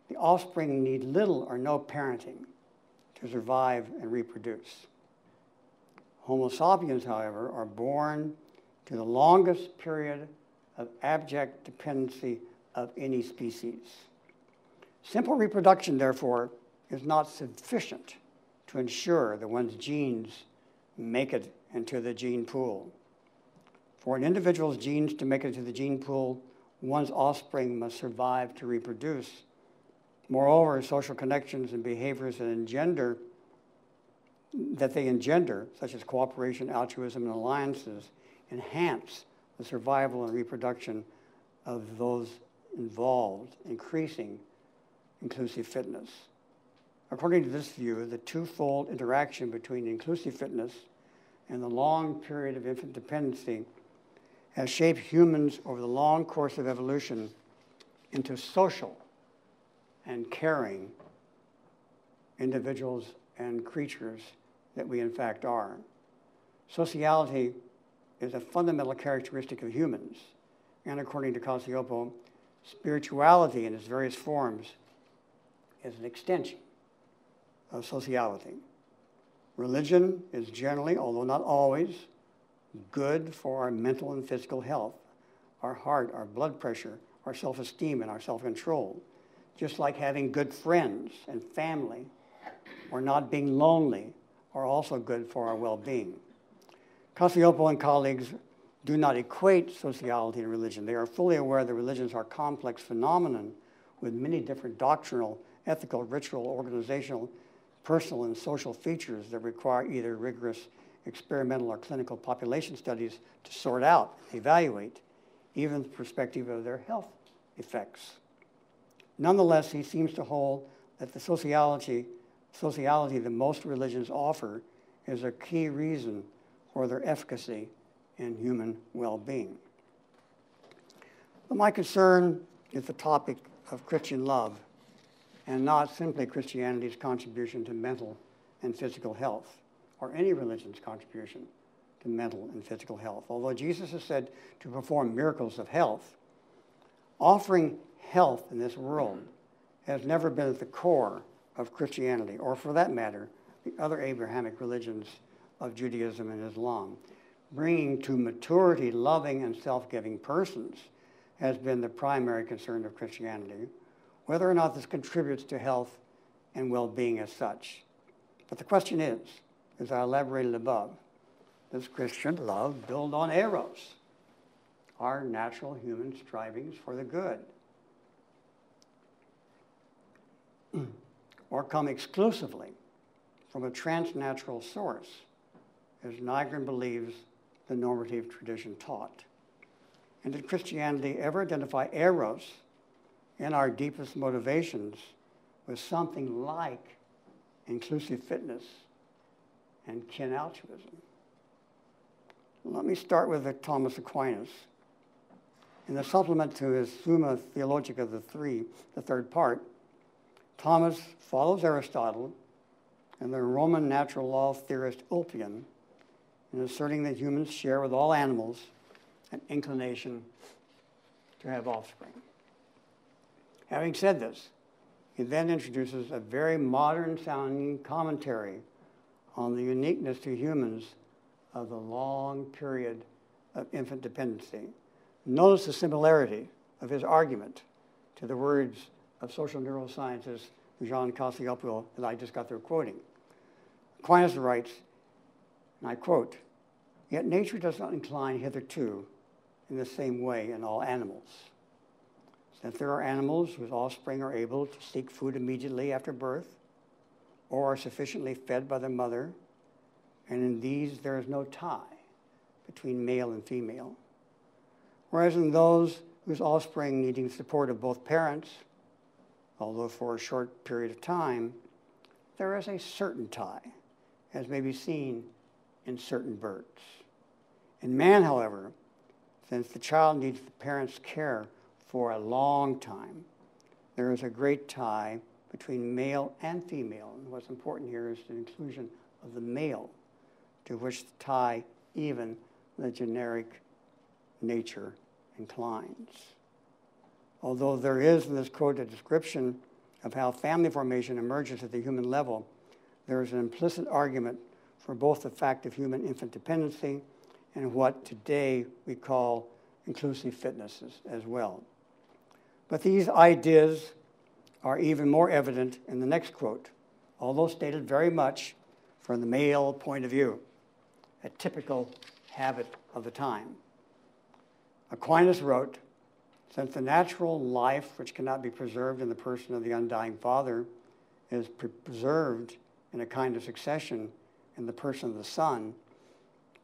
the offspring need little or no parenting to survive and reproduce. Homo sapiens, however, are born to the longest period of abject dependency of any species. Simple reproduction, therefore, is not sufficient to ensure that one's genes make it into the gene pool. For an individual's genes to make it to the gene pool, one's offspring must survive to reproduce. Moreover, social connections and behaviors that they engender, such as cooperation, altruism, and alliances, enhance the survival and reproduction of those involved, increasing inclusive fitness. According to this view, the twofold interaction between inclusive fitness and the long period of infant dependency has shaped humans over the long course of evolution into social and caring individuals and creatures that we in fact are. Sociality is a fundamental characteristic of humans, and according to Cacioppo, spirituality in its various forms is an extension of sociality. Religion is generally, although not always, good for our mental and physical health, our heart, our blood pressure, our self-esteem, and our self-control. Just like having good friends and family or not being lonely are also good for our well-being. Cacioppo and colleagues do not equate sociality and religion. They are fully aware that religions are complex phenomenon with many different doctrinal, ethical, ritual, organizational, personal, and social features that require either rigorous experimental or clinical population studies to sort out, evaluate, even the perspective of their health effects. Nonetheless, he seems to hold that the sociality that most religions offer is a key reason for their efficacy in human well-being. But my concern is the topic of Christian love and not simply Christianity's contribution to mental and physical health, or any religion's contribution to mental and physical health. Although Jesus is said to perform miracles of health, offering health in this world has never been at the core of Christianity, or for that matter, the other Abrahamic religions of Judaism and Islam. Bringing to maturity loving and self-giving persons has been the primary concern of Christianity, whether or not this contributes to health and well-being as such. But the question is, as I elaborated above, does Christian love build on eros, our natural human strivings for the good, or come exclusively from a transnatural source, as Nygren believes the normative tradition taught? And did Christianity ever identify eros in our deepest motivations with something like inclusive fitness and kin altruism? Let me start with Thomas Aquinas. In the supplement to his Summa Theologica, the third part, Thomas follows Aristotle and the Roman natural law theorist Ulpian in asserting that humans share with all animals an inclination to have offspring. Having said this, he then introduces a very modern-sounding commentary on the uniqueness to humans of the long period of infant dependency. Notice the similarity of his argument to the words of social neuroscientist Jean Cacioppo that I just got through quoting. Aquinas writes, And I quote, "Yet nature does not incline hitherto in the same way in all animals. Since there are animals whose offspring are able to seek food immediately after birth, or are sufficiently fed by their mother, and in these there is no tie between male and female. Whereas in those whose offspring needing support of both parents, although for a short period of time, there is a certain tie, as may be seen in certain birds. In man, however, since the child needs the parent's care for a long time, there is a great tie between male and female. And what's important here is the inclusion of the male, to which the tie even the generic nature inclines." Although there is in this quote a description of how family formation emerges at the human level, there is an implicit argument for both the fact of human infant dependency and what today we call inclusive fitnesses as well. But these ideas are even more evident in the next quote, although stated very much from the male point of view, a typical habit of the time. Aquinas wrote, "Since the natural life which cannot be preserved in the person of the undying Father is preserved in a kind of succession in the person of the Son,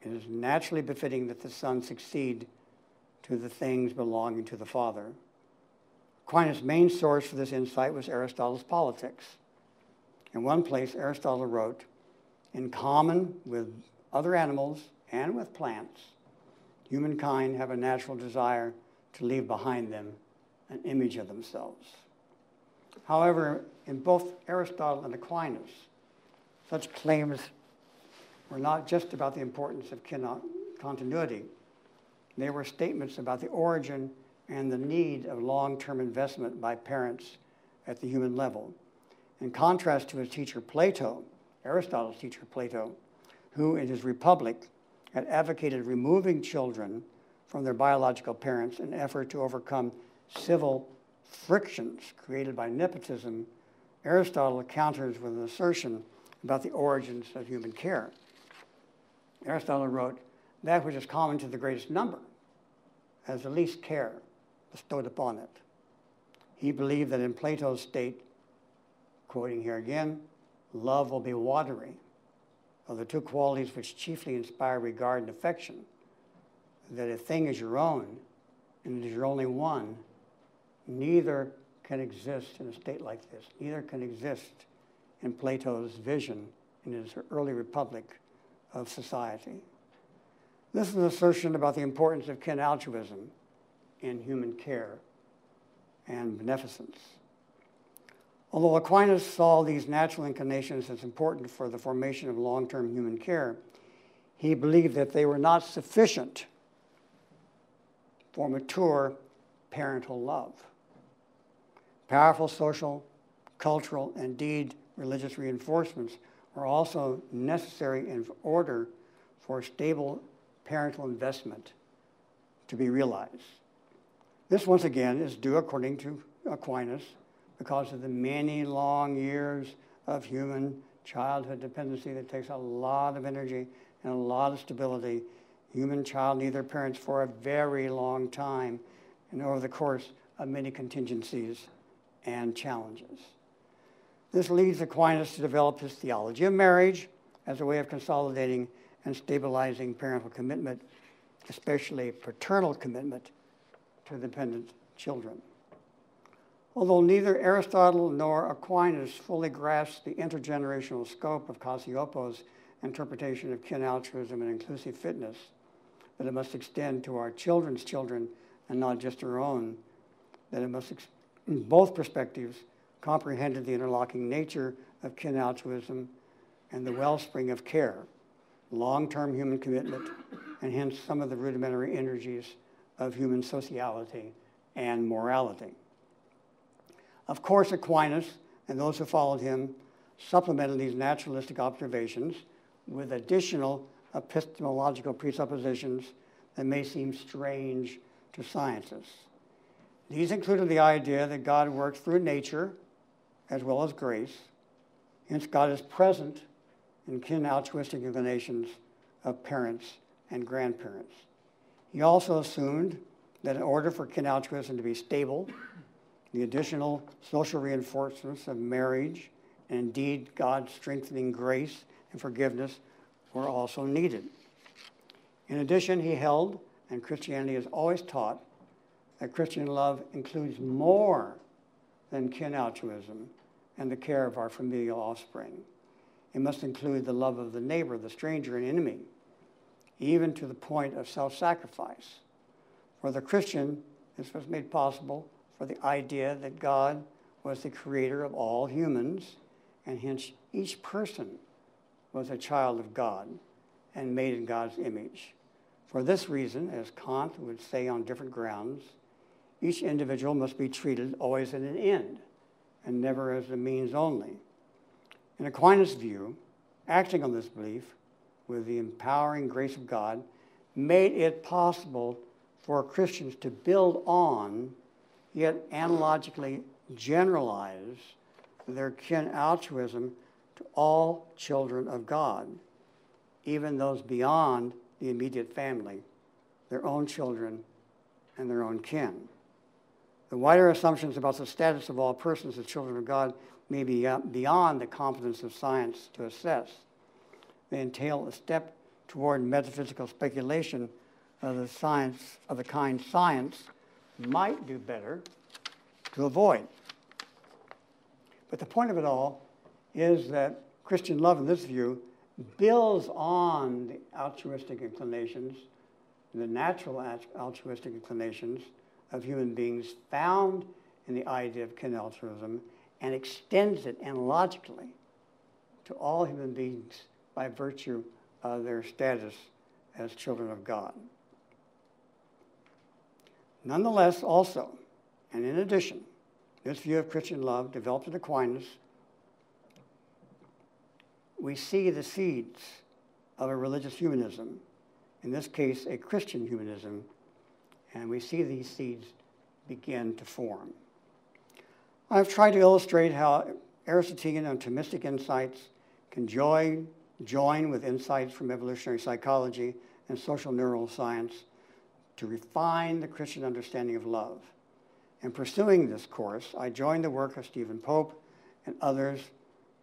it is naturally befitting that the Son succeed to the things belonging to the Father." Aquinas' main source for this insight was Aristotle's Politics. In one place, Aristotle wrote, "In common with other animals and with plants, humankind have a natural desire to leave behind them an image of themselves." However, in both Aristotle and Aquinas, such claims were not just about the importance of continuity. They were statements about the origin and the need of long-term investment by parents at the human level. In contrast to his teacher Plato, Aristotle's teacher Plato, who in his Republic had advocated removing children from their biological parents in an effort to overcome civil frictions created by nepotism, Aristotle counters with an assertion about the origins of human care. Aristotle wrote, "That which is common to the greatest number has the least care bestowed upon it." He believed that in Plato's state, quoting here again, "love will be watery, of the two qualities which chiefly inspire regard and affection, that a thing is your own and it is your only one, neither can exist in a state like this." Neither can exist in Plato's vision in his early Republic of society. This is an assertion about the importance of kin altruism in human care and beneficence. Although Aquinas saw these natural inclinations as important for the formation of long-term human care, he believed that they were not sufficient for mature parental love. Powerful social, cultural, and indeed religious reinforcements are also necessary in order for stable parental investment to be realized. This, once again, is due, according to Aquinas, because of the many long years of human childhood dependency that takes a lot of energy and a lot of stability. Human child need their parents for a very long time and over the course of many contingencies and challenges. This leads Aquinas to develop his theology of marriage as a way of consolidating and stabilizing parental commitment, especially paternal commitment to dependent children. Although neither Aristotle nor Aquinas fully grasped the intergenerational scope of Cassioppo's interpretation of kin altruism and inclusive fitness, that it must extend to our children's children and not just our own, that it must, in both perspectives, comprehended the interlocking nature of kin altruism and the wellspring of care, long-term human commitment, and hence some of the rudimentary energies of human sociality and morality. Of course, Aquinas and those who followed him supplemented these naturalistic observations with additional epistemological presuppositions that may seem strange to scientists. These included the idea that God works through nature as well as grace. Hence, God is present in kin altruistic inclinations of parents and grandparents. He also assumed that in order for kin altruism to be stable, the additional social reinforcements of marriage and indeed God's strengthening grace and forgiveness were also needed. In addition, he held, and Christianity has always taught, that Christian love includes more than kin altruism and the care of our familial offspring. It must include the love of the neighbor, the stranger, and enemy, even to the point of self-sacrifice. For the Christian, this was made possible for the idea that God was the creator of all humans, and hence each person was a child of God and made in God's image. For this reason, as Kant would say on different grounds, each individual must be treated always as an end and never as a means only. In Aquinas' view, acting on this belief with the empowering grace of God made it possible for Christians to build on, yet analogically generalize, their kin altruism to all children of God, even those beyond the immediate family, their own children and their own kin. The wider assumptions about the status of all persons as children of God may be beyond the competence of science to assess. They entail a step toward metaphysical speculation of the kind science might do better to avoid. But the point of it all is that Christian love, in this view, builds on the altruistic inclinations, the natural altruistic inclinations of human beings found in the idea of kin altruism, and extends it analogically to all human beings by virtue of their status as children of God. Nonetheless, also, and in addition, this view of Christian love developed in Aquinas, we see the seeds of a religious humanism, in this case, a Christian humanism, and we see these seeds begin to form. I've tried to illustrate how Aristotelian and Thomistic insights can join with insights from evolutionary psychology and social neuroscience to refine the Christian understanding of love. In pursuing this course, I joined the work of Stephen Pope and others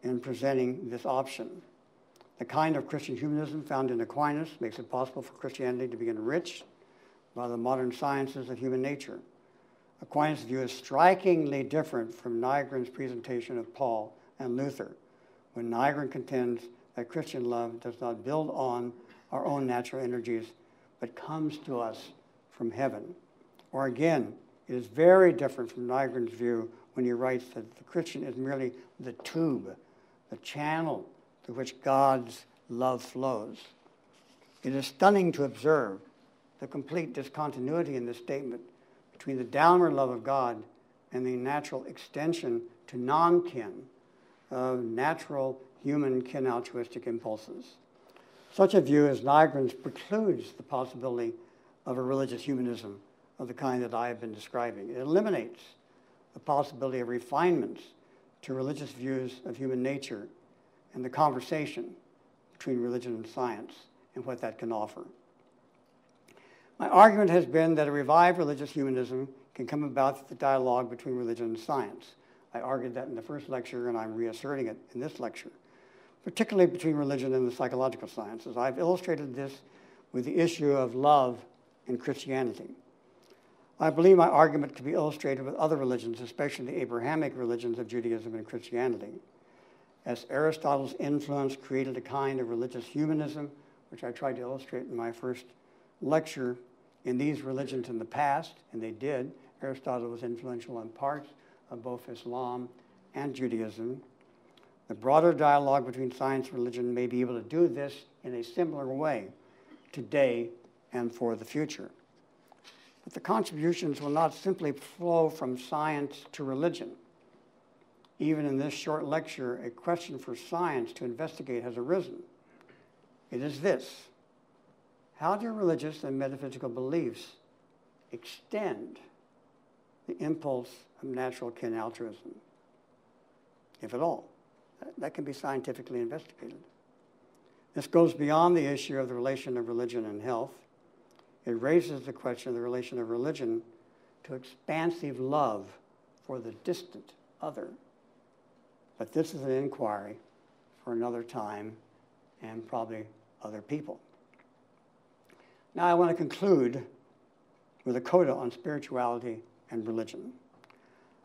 in presenting this option. The kind of Christian humanism found in Aquinas makes it possible for Christianity to be enriched by the modern sciences of human nature. Aquinas' view is strikingly different from Nygren's presentation of Paul and Luther, when Nygren contends that Christian love does not build on our own natural energies, but comes to us from heaven. Or again, it is very different from Nygren's view when he writes that the Christian is merely the tube, the channel through which God's love flows. It is stunning to observe the complete discontinuity in this statement between the downward love of God and the natural extension to non-kin of natural human kin altruistic impulses. Such a view as Nygren's precludes the possibility of a religious humanism of the kind that I have been describing. It eliminates the possibility of refinements to religious views of human nature and the conversation between religion and science and what that can offer. My argument has been that a revived religious humanism can come about through the dialogue between religion and science. I argued that in the first lecture, and I'm reasserting it in this lecture, particularly between religion and the psychological sciences. I've illustrated this with the issue of love in Christianity. I believe my argument can be illustrated with other religions, especially the Abrahamic religions of Judaism and Christianity. As Aristotle's influence created a kind of religious humanism, which I tried to illustrate in my first lecture, in these religions in the past, and they did. Aristotle was influential in parts of both Islam and Judaism. The broader dialogue between science and religion may be able to do this in a similar way today and for the future. But the contributions will not simply flow from science to religion. Even in this short lecture, a question for science to investigate has arisen. It is this: how do religious and metaphysical beliefs extend the impulse of natural kin altruism, if at all? That can be scientifically investigated. This goes beyond the issue of the relation of religion and health. It raises the question of the relation of religion to expansive love for the distant other. But this is an inquiry for another time and probably other people. Now I want to conclude with a coda on spirituality and religion.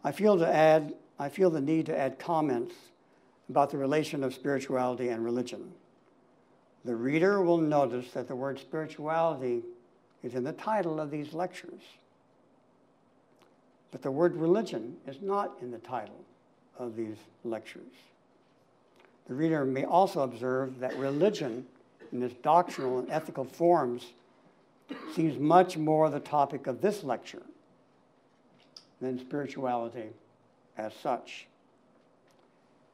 I feel the need to add comments about the relation of spirituality and religion. The reader will notice that the word spirituality is in the title of these lectures. But the word religion is not in the title of these lectures. The reader may also observe that religion in its doctrinal and ethical forms seems much more the topic of this lecture than spirituality as such.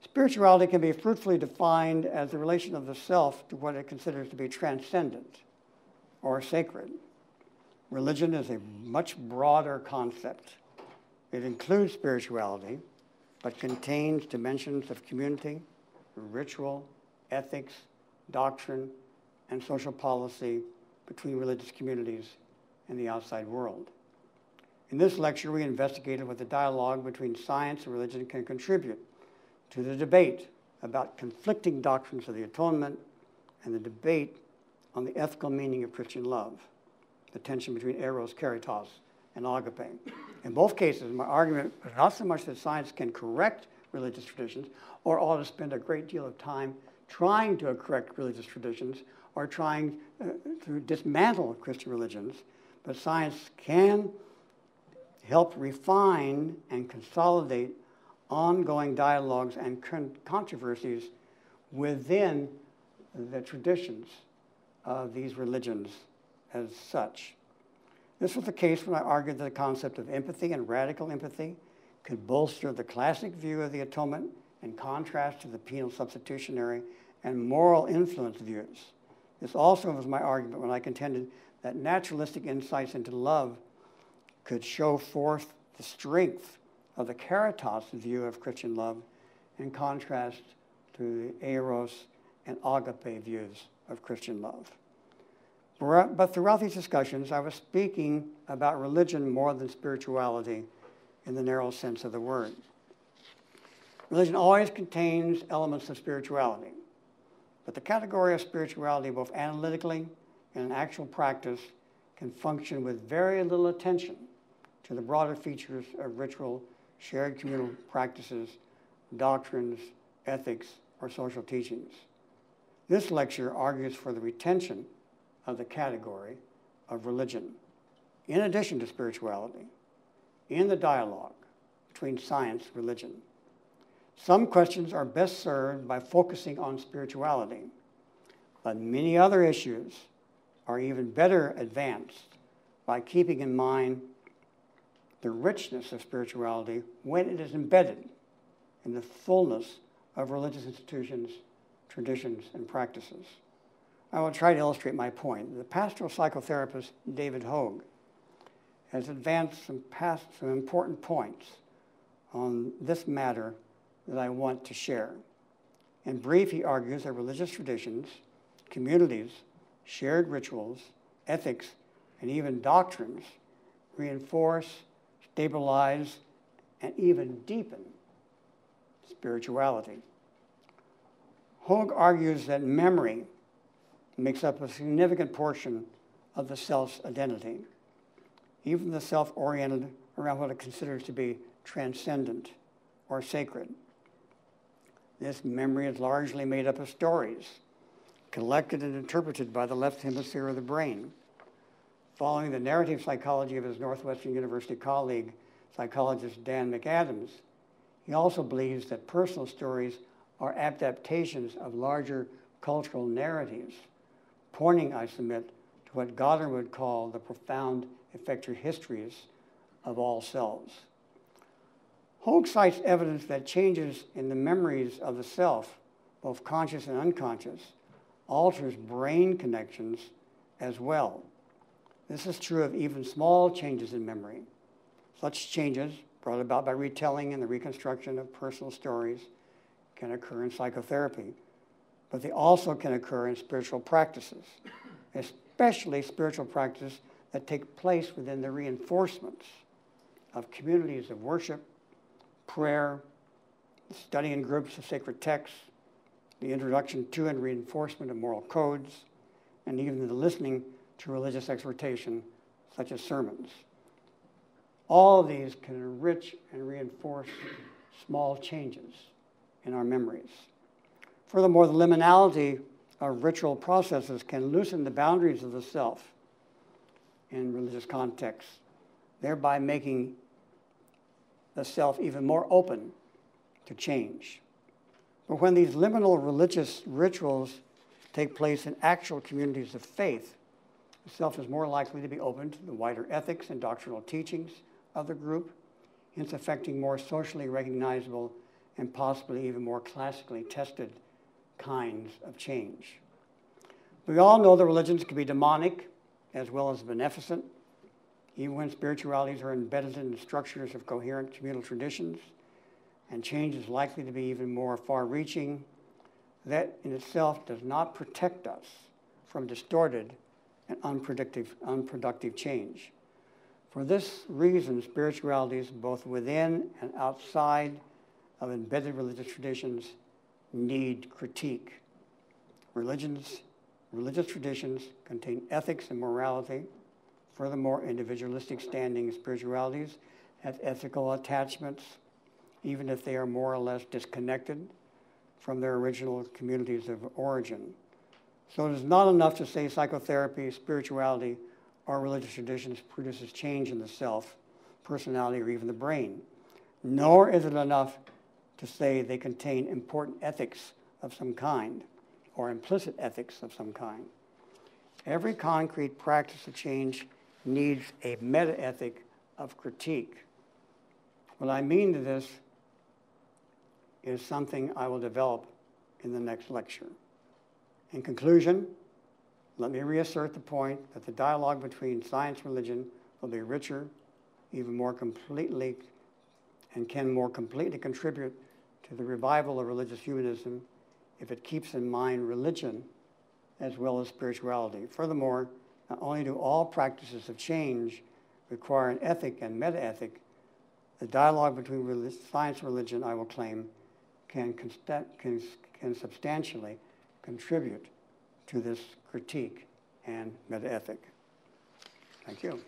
Spirituality can be fruitfully defined as the relation of the self to what it considers to be transcendent or sacred. Religion is a much broader concept. It includes spirituality, but contains dimensions of community, ritual, ethics, doctrine, and social policy between religious communities and the outside world. In this lecture, we investigated what the dialogue between science and religion can contribute to the debate about conflicting doctrines of the atonement and the debate on the ethical meaning of Christian love, the tension between eros, caritas, and agape. In both cases, my argument was not so much that science can correct religious traditions or ought to spend a great deal of time trying to correct religious traditions or trying to dismantle Christian religions, but science can help refine and consolidate ongoing dialogues and controversies within the traditions of these religions as such. This was the case when I argued that the concept of empathy and radical empathy could bolster the classic view of the atonement in contrast to the penal substitutionary and moral influence views. This also was my argument when I contended that naturalistic insights into love could show forth the strength of the caritas view of Christian love in contrast to the eros and agape views of Christian love. But throughout these discussions, I was speaking about religion more than spirituality in the narrow sense of the word. Religion always contains elements of spirituality, but the category of spirituality, both analytically and in actual practice, can function with very little attention to the broader features of ritual, shared communal practices, doctrines, ethics, or social teachings. This lecture argues for the retention of the category of religion, in addition to spirituality, in the dialogue between science and religion. Some questions are best served by focusing on spirituality, but many other issues are even better advanced by keeping in mind the richness of spirituality when it is embedded in the fullness of religious institutions, traditions, and practices. I will try to illustrate my point. The pastoral psychotherapist David Hogue has advanced some important points on this matter that I want to share. In brief, he argues that religious traditions, communities, shared rituals, ethics, and even doctrines reinforce, stabilize, and even deepen spirituality. Hogue argues that memory makes up a significant portion of the self's identity, even the self oriented around what it considers to be transcendent or sacred. This memory is largely made up of stories, collected and interpreted by the left hemisphere of the brain. Following the narrative psychology of his Northwestern University colleague, psychologist Dan McAdams, he also believes that personal stories are adaptations of larger cultural narratives, pointing, I submit, to what Goddard would call the profound effective histories of all selves. Hogue cites evidence that changes in the memories of the self, both conscious and unconscious, alters brain connections as well. This is true of even small changes in memory. Such changes, brought about by retelling and the reconstruction of personal stories, can occur in psychotherapy. but they also can occur in spiritual practices, especially spiritual practices that take place within the reinforcements of communities of worship, prayer, study in groups of sacred texts, the introduction to and reinforcement of moral codes, and even the listening to religious exhortation, such as sermons. All of these can enrich and reinforce small changes in our memories. Furthermore, the liminality of ritual processes can loosen the boundaries of the self in religious contexts, thereby making the self even more open to change. But when these liminal religious rituals take place in actual communities of faith, the self is more likely to be open to the wider ethics and doctrinal teachings of the group, hence affecting more socially recognizable and possibly even more classically tested kinds of change. We all know that religions can be demonic as well as beneficent, even when spiritualities are embedded in the structures of coherent communal traditions, and change is likely to be even more far-reaching. That in itself does not protect us from distorted and unproductive change. For this reason, spiritualities, both within and outside of embedded religious traditions, need critique. Religious traditions contain ethics and morality. Furthermore, individualistic standing spiritualities have ethical attachments, even if they are more or less disconnected from their original communities of origin. So it is not enough to say psychotherapy, spirituality, or religious traditions produces change in the self, personality, or even the brain. Nor is it enough to say they contain important ethics of some kind or implicit ethics of some kind. Every concrete practice of change needs a meta-ethic of critique. What I mean to this is something I will develop in the next lecture. In conclusion, let me reassert the point that the dialogue between science and religion will be richer, even more completely, and can more completely contribute to the revival of religious humanism if it keeps in mind religion as well as spirituality. Furthermore, not only do all practices of change require an ethic and meta-ethic, the dialogue between science and religion, I will claim, can substantially contribute to this critique and meta-ethic. Thank you. We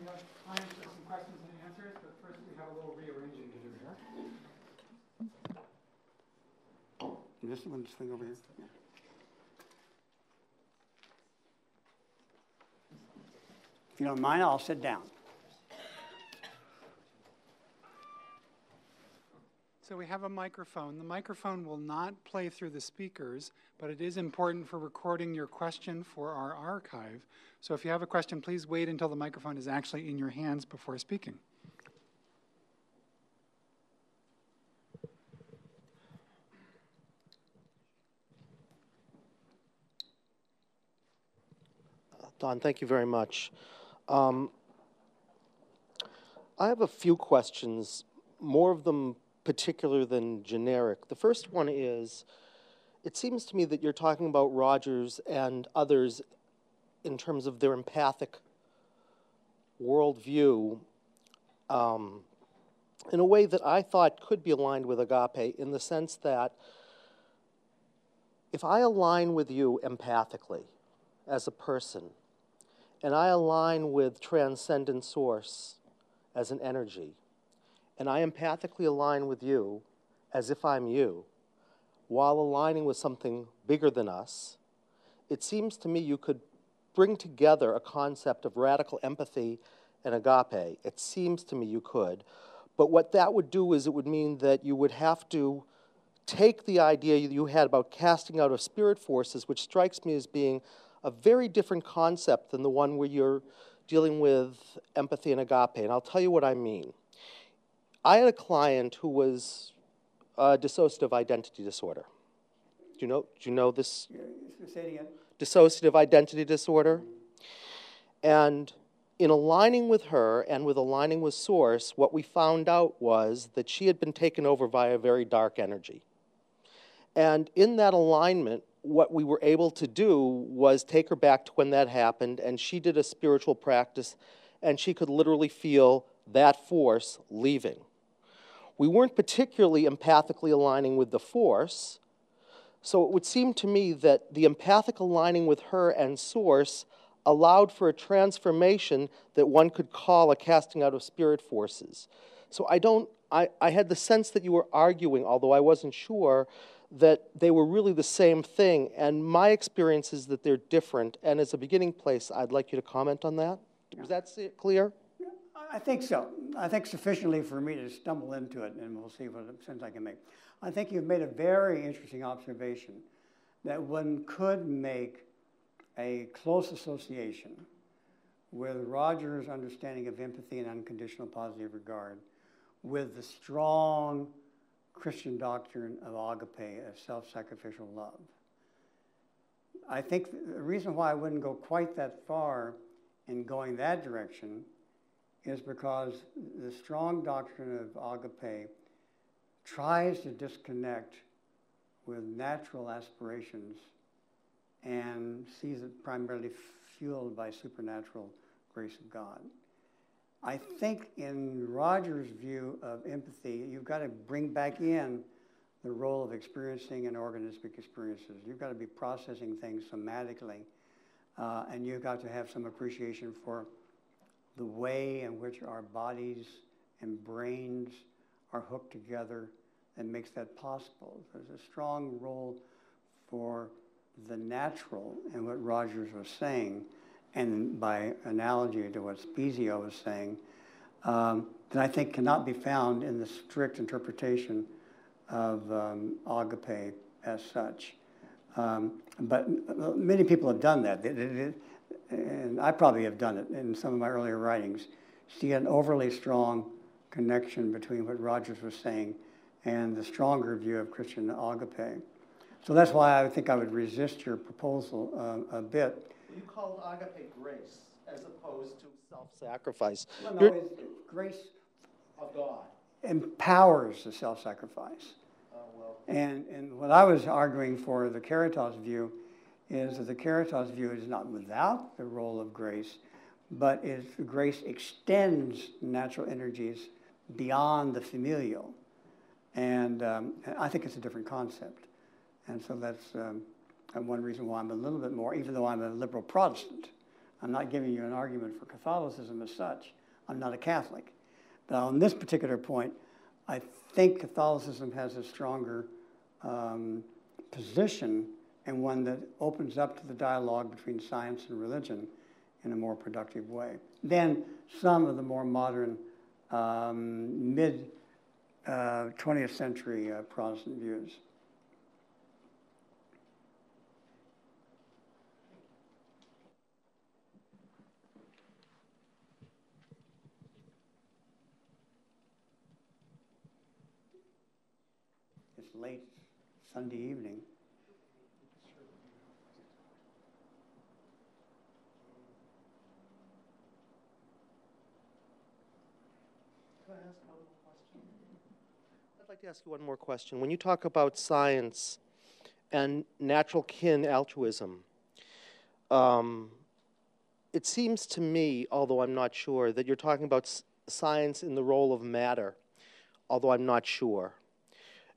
have time for some questions and answers, but first we have a little rearranging to do here. This one, this thing over here. Yeah. If you don't mind, I'll sit down. So we have a microphone. The microphone will not play through the speakers, but it is important for recording your question for our archive. So if you have a question, please wait until the microphone is actually in your hands before speaking. Don, thank you very much. I have a few questions, more of them particular than generic. The first one is, it seems to me that you're talking about Rogers and others in terms of their empathic worldview in a way that I thought could be aligned with agape, in the sense that if I align with you empathically as a person, and I align with transcendent source as an energy, and I empathically align with you as if I'm you, while aligning with something bigger than us, it seems to me you could bring together a concept of radical empathy and agape. It seems to me you could. But what that would do is it would mean that you would have to take the idea you had about casting out of spirit forces, which strikes me as being a very different concept than the one where you're dealing with empathy and agape. And I'll tell you what I mean. I had a client who was dissociative identity disorder. Do you know this? Say it again. Dissociative identity disorder. And in aligning with her and with aligning with Source, what we found out was that she had been taken over by a very dark energy. And in that alignment, what we were able to do was take her back to when that happened, and she did a spiritual practice, and she could literally feel that force leaving. We weren't particularly empathically aligning with the force, so it would seem to me that the empathic aligning with her and Source allowed for a transformation that one could call a casting out of spirit forces. So I had the sense that you were arguing, although I wasn't sure, that they were really the same thing, and my experience is that they're different, and as a beginning place, I'd like you to comment on that. Was that clear? I think so. I think sufficiently for me to stumble into it, and we'll see what sense I can make. I think you've made a very interesting observation that one could make a close association with Roger's understanding of empathy and unconditional positive regard with the strong Christian doctrine of agape, of self-sacrificial love. I think the reason why I wouldn't go quite that far in going that direction is because the strong doctrine of agape tries to disconnect with natural aspirations and sees it primarily fueled by supernatural grace of God. I think in Roger's view of empathy, you've got to bring back in the role of experiencing and organismic experiences. You've got to be processing things somatically, and you've got to have some appreciation for the way in which our bodies and brains are hooked together and makes that possible. There's a strong role for the natural in what Rogers was saying, and by analogy to what Spezio was saying, that I think cannot be found in the strict interpretation of agape as such. But many people have done that, and I probably have done it in some of my earlier writings, see an overly strong connection between what Rogers was saying and the stronger view of Christian agape. So that's why I think I would resist your proposal a bit. You called agape grace as opposed to self-sacrifice. Well, no, grace of God empowers the self-sacrifice. Well. And what I was arguing for the Caritas view is that the Caritas view is not without the role of grace, but grace extends natural energies beyond the familial. And I think it's a different concept. And so that's one reason why I'm a little bit more, even though I'm a liberal Protestant, I'm not giving you an argument for Catholicism as such. I'm not a Catholic. But on this particular point, I think Catholicism has a stronger position and one that opens up to the dialogue between science and religion in a more productive way than some of the more modern mid-20th century Protestant views. It's late Sunday evening. Can I ask one more question? I'd like to ask you one more question. When you talk about science and natural kin altruism, it seems to me, although I'm not sure, that you're talking about science in the role of matter, although I'm not sure.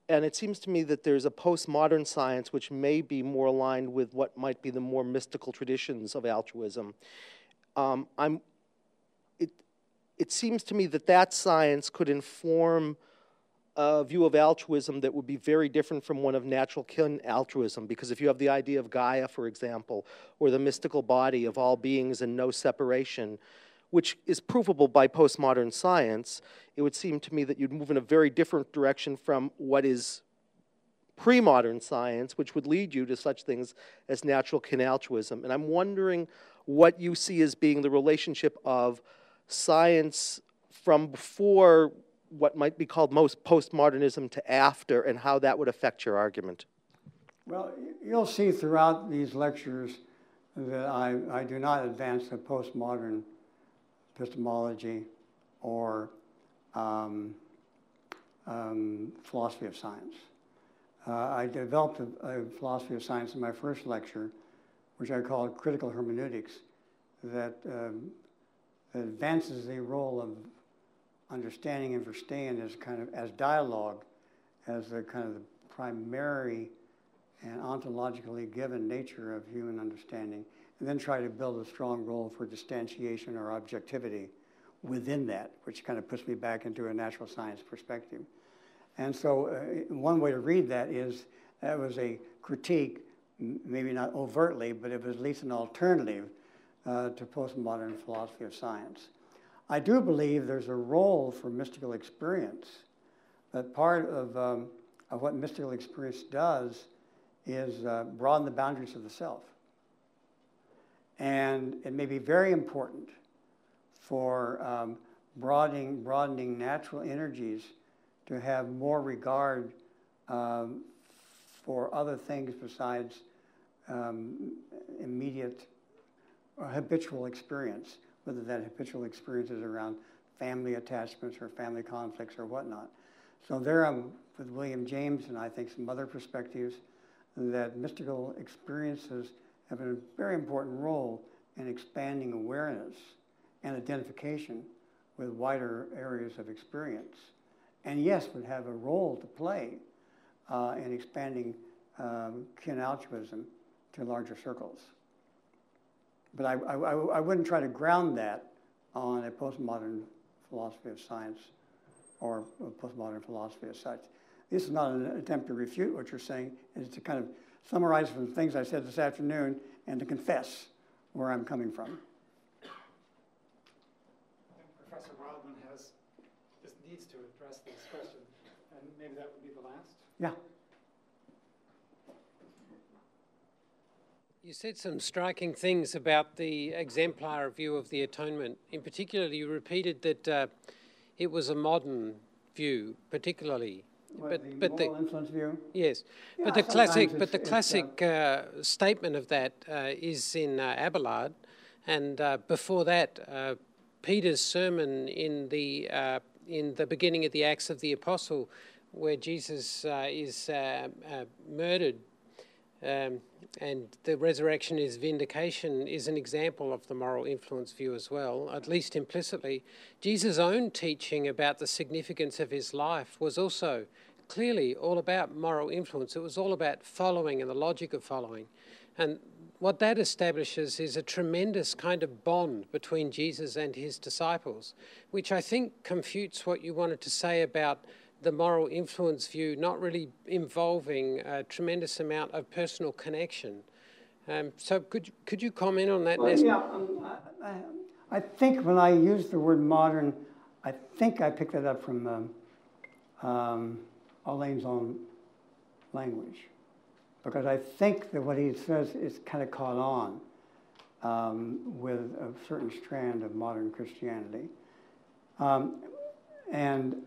And it seems to me that there's a postmodern science which may be more aligned with what might be the more mystical traditions of altruism. It seems to me that that science could inform a view of altruism that would be very different from one of natural kin altruism, because if you have the idea of Gaia, for example, or the mystical body of all beings and no separation, which is provable by postmodern science, it would seem to me that you'd move in a very different direction from what is pre-modern science, which would lead you to such things as natural kin altruism. And I'm wondering what you see as being the relationship of science from before what might be called most postmodernism to after, and how that would affect your argument. Well, you'll see throughout these lectures that I do not advance a postmodern epistemology, or philosophy of science. I developed a philosophy of science in my first lecture, which I called critical hermeneutics, that advances the role of understanding and understand as dialogue, as the kind of the primary and ontologically given nature of human understanding, and then try to build a strong role for distantiation or objectivity within that, which kind of puts me back into a natural science perspective. And so one way to read that is that was a critique, maybe not overtly, but it was at least an alternative to postmodern philosophy of science. I do believe there's a role for mystical experience, that part of what mystical experience does is broaden the boundaries of the self. And it may be very important for broadening natural energies to have more regard for other things besides immediate or habitual experience, whether that habitual experience is around family attachments or family conflicts or whatnot. So there I'm with William James and I think some other perspectives that mystical experiences have a very important role in expanding awareness and identification with wider areas of experience. And yes, would have a role to play in expanding kin altruism to larger circles. But I wouldn't try to ground that on a postmodern philosophy of science or a postmodern philosophy as such. This is not an attempt to refute what you're saying. It's to kind of summarize some things I said this afternoon and to confess where I'm coming from. I think Professor Wildman needs to address this question, and maybe that would be the last. Yeah. You said some striking things about the exemplar view of the atonement. In particular, you repeated that it was a modern view, particularly. But the moral influence view? Yes, Yeah, but the classic statement of that is in Abelard, and before that, Peter's sermon in the beginning of the Acts of the Apostle, where Jesus is murdered. And the resurrection is vindication is an example of the moral influence view as well, at least implicitly. Jesus' own teaching about the significance of his life was also clearly all about moral influence. It was all about following and the logic of following. And what that establishes is a tremendous kind of bond between Jesus and his disciples, which I think confutes what you wanted to say about the moral influence view not really involving a tremendous amount of personal connection. So could you comment on that? Well, yeah, I think when I use the word modern, I think I picked that up from Alain's own language, because I think that what he says is kind of caught on with a certain strand of modern Christianity. And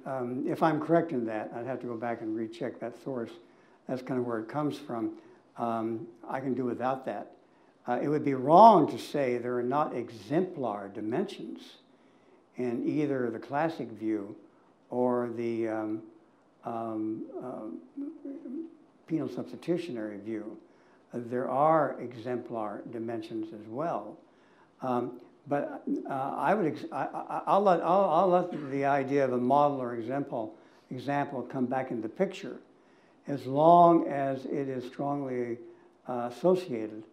if I'm correct in that, I'd have to go back and recheck that source. That's kind of where it comes from. I can do without that. It would be wrong to say there are not exemplar dimensions in either the classic view or the penal substitutionary view. There are exemplar dimensions as well. But I'll let the idea of a model or example come back into the picture, as long as it is strongly associated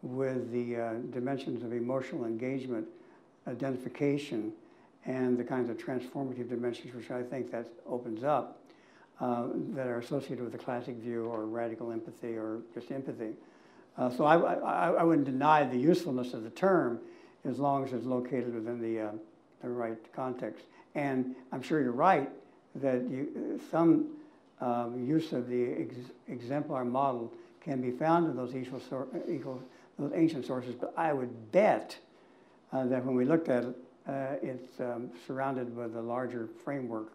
with the dimensions of emotional engagement, identification, and the kinds of transformative dimensions which I think that opens up that are associated with the classic view or radical empathy or just empathy. So I wouldn't deny the usefulness of the term, as long as it's located within the right context. And I'm sure you're right that some use of the exemplar model can be found in those those ancient sources, but I would bet that when we looked at it, it's surrounded with a larger framework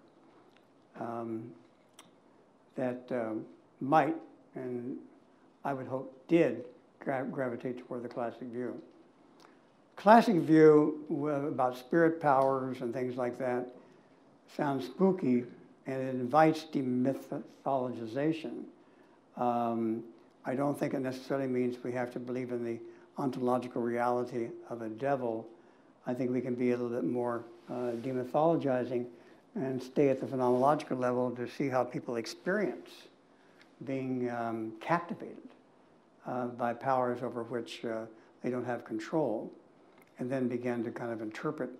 that might, and I would hope did, gravitate toward the classic view. classic view about spirit powers and things like that sounds spooky, and it invites demythologization. I don't think it necessarily means we have to believe in the ontological reality of a devil. I think we can be a little bit more demythologizing and stay at the phenomenological level to see how people experience being captivated by powers over which they don't have control, and then begin to kind of interpret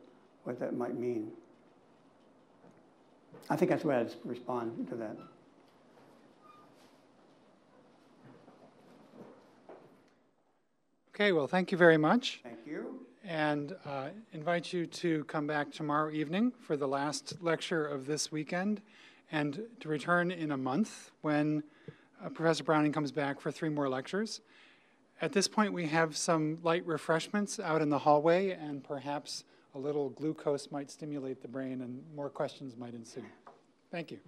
what that might mean. I think that's the way I'd respond to that. Okay, well, thank you very much. Thank you. And invite you to come back tomorrow evening for the last lecture of this weekend, and to return in a month when Professor Browning comes back for 3 more lectures. At this point, we have some light refreshments out in the hallway, and perhaps a little glucose might stimulate the brain and more questions might ensue. Thank you.